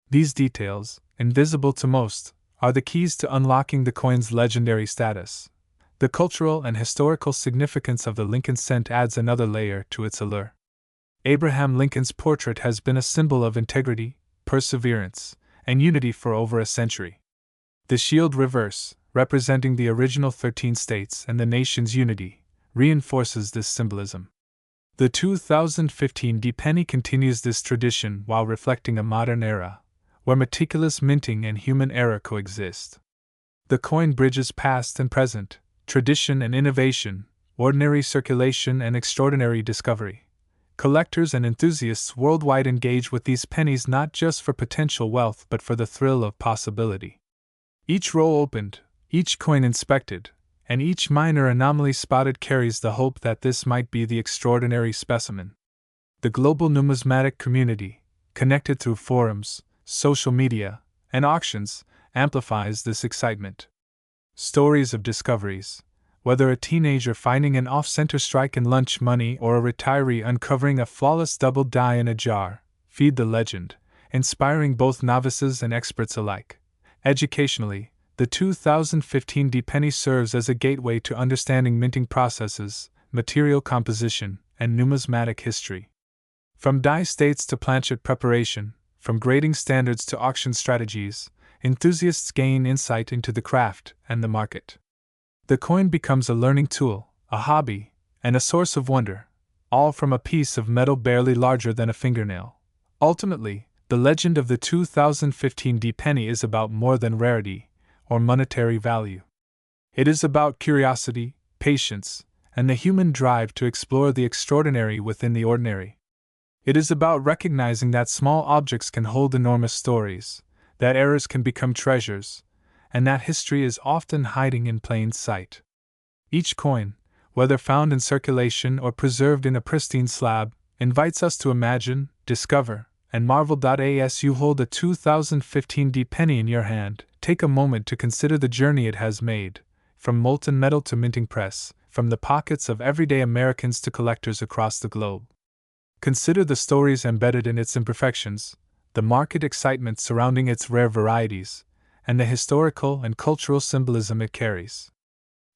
These details, invisible to most, are the keys to unlocking the coin's legendary status. The cultural and historical significance of the Lincoln cent adds another layer to its allure. Abraham Lincoln's portrait has been a symbol of integrity, perseverance, and unity for over a century. The shield reverse, representing the original 13 states and the nation's unity, reinforces this symbolism. The 2015 penny continues this tradition while reflecting a modern era, where meticulous minting and human error coexist. The coin bridges past and present, tradition and innovation, ordinary circulation and extraordinary discovery. Collectors and enthusiasts worldwide engage with these pennies not just for potential wealth but for the thrill of possibility. Each roll opened, each coin inspected, and each minor anomaly spotted carries the hope that this might be the extraordinary specimen. The global numismatic community, connected through forums, social media, and auctions, amplifies this excitement. Stories of discoveries, whether a teenager finding an off-center strike in lunch money or a retiree uncovering a flawless double die in a jar, feed the legend, inspiring both novices and experts alike. Educationally, the 2015 penny serves as a gateway to understanding minting processes, material composition, and numismatic history. From die states to planchet preparation, from grading standards to auction strategies, enthusiasts gain insight into the craft and the market. The coin becomes a learning tool, a hobby, and a source of wonder, all from a piece of metal barely larger than a fingernail. Ultimately, The legend of the 2015 D penny is about more than rarity or monetary value. It is about curiosity, patience, and the human drive to explore the extraordinary within the ordinary. It is about recognizing that small objects can hold enormous stories, that errors can become treasures, and that history is often hiding in plain sight. Each coin, whether found in circulation or preserved in a pristine slab, invites us to imagine, discover, and marvel. As you hold a 2015 D penny in your hand, take a moment to consider the journey it has made, from molten metal to minting press, from the pockets of everyday Americans to collectors across the globe. Consider the stories embedded in its imperfections, the market excitement surrounding its rare varieties, and the historical and cultural symbolism it carries.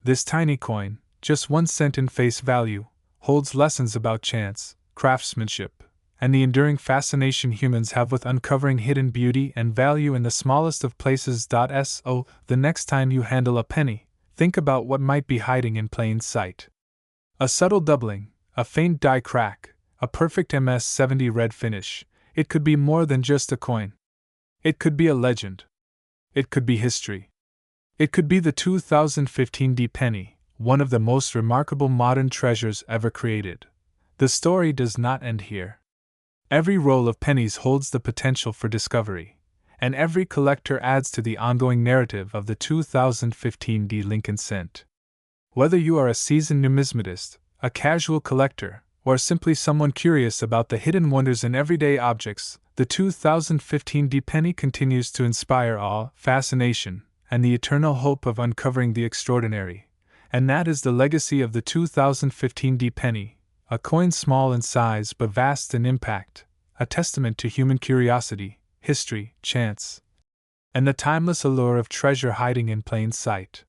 This tiny coin, just 1 cent in face value, holds lessons about chance, craftsmanship, and the enduring fascination humans have with uncovering hidden beauty and value in the smallest of places. So, the next time you handle a penny, think about what might be hiding in plain sight. A subtle doubling, a faint die crack, a perfect MS-70 red finish. It could be more than just a coin. It could be a legend. It could be history. It could be the 2015 D penny, one of the most remarkable modern treasures ever created. The story does not end here. Every roll of pennies holds the potential for discovery, and every collector adds to the ongoing narrative of the 2015 D Lincoln cent. Whether you are a seasoned numismatist, a casual collector, or simply someone curious about the hidden wonders in everyday objects, the 2015 D penny continues to inspire awe, fascination, and the eternal hope of uncovering the extraordinary. And that is the legacy of the 2015 D penny, a coin small in size but vast in impact, a testament to human curiosity, history, chance, and the timeless allure of treasure hiding in plain sight.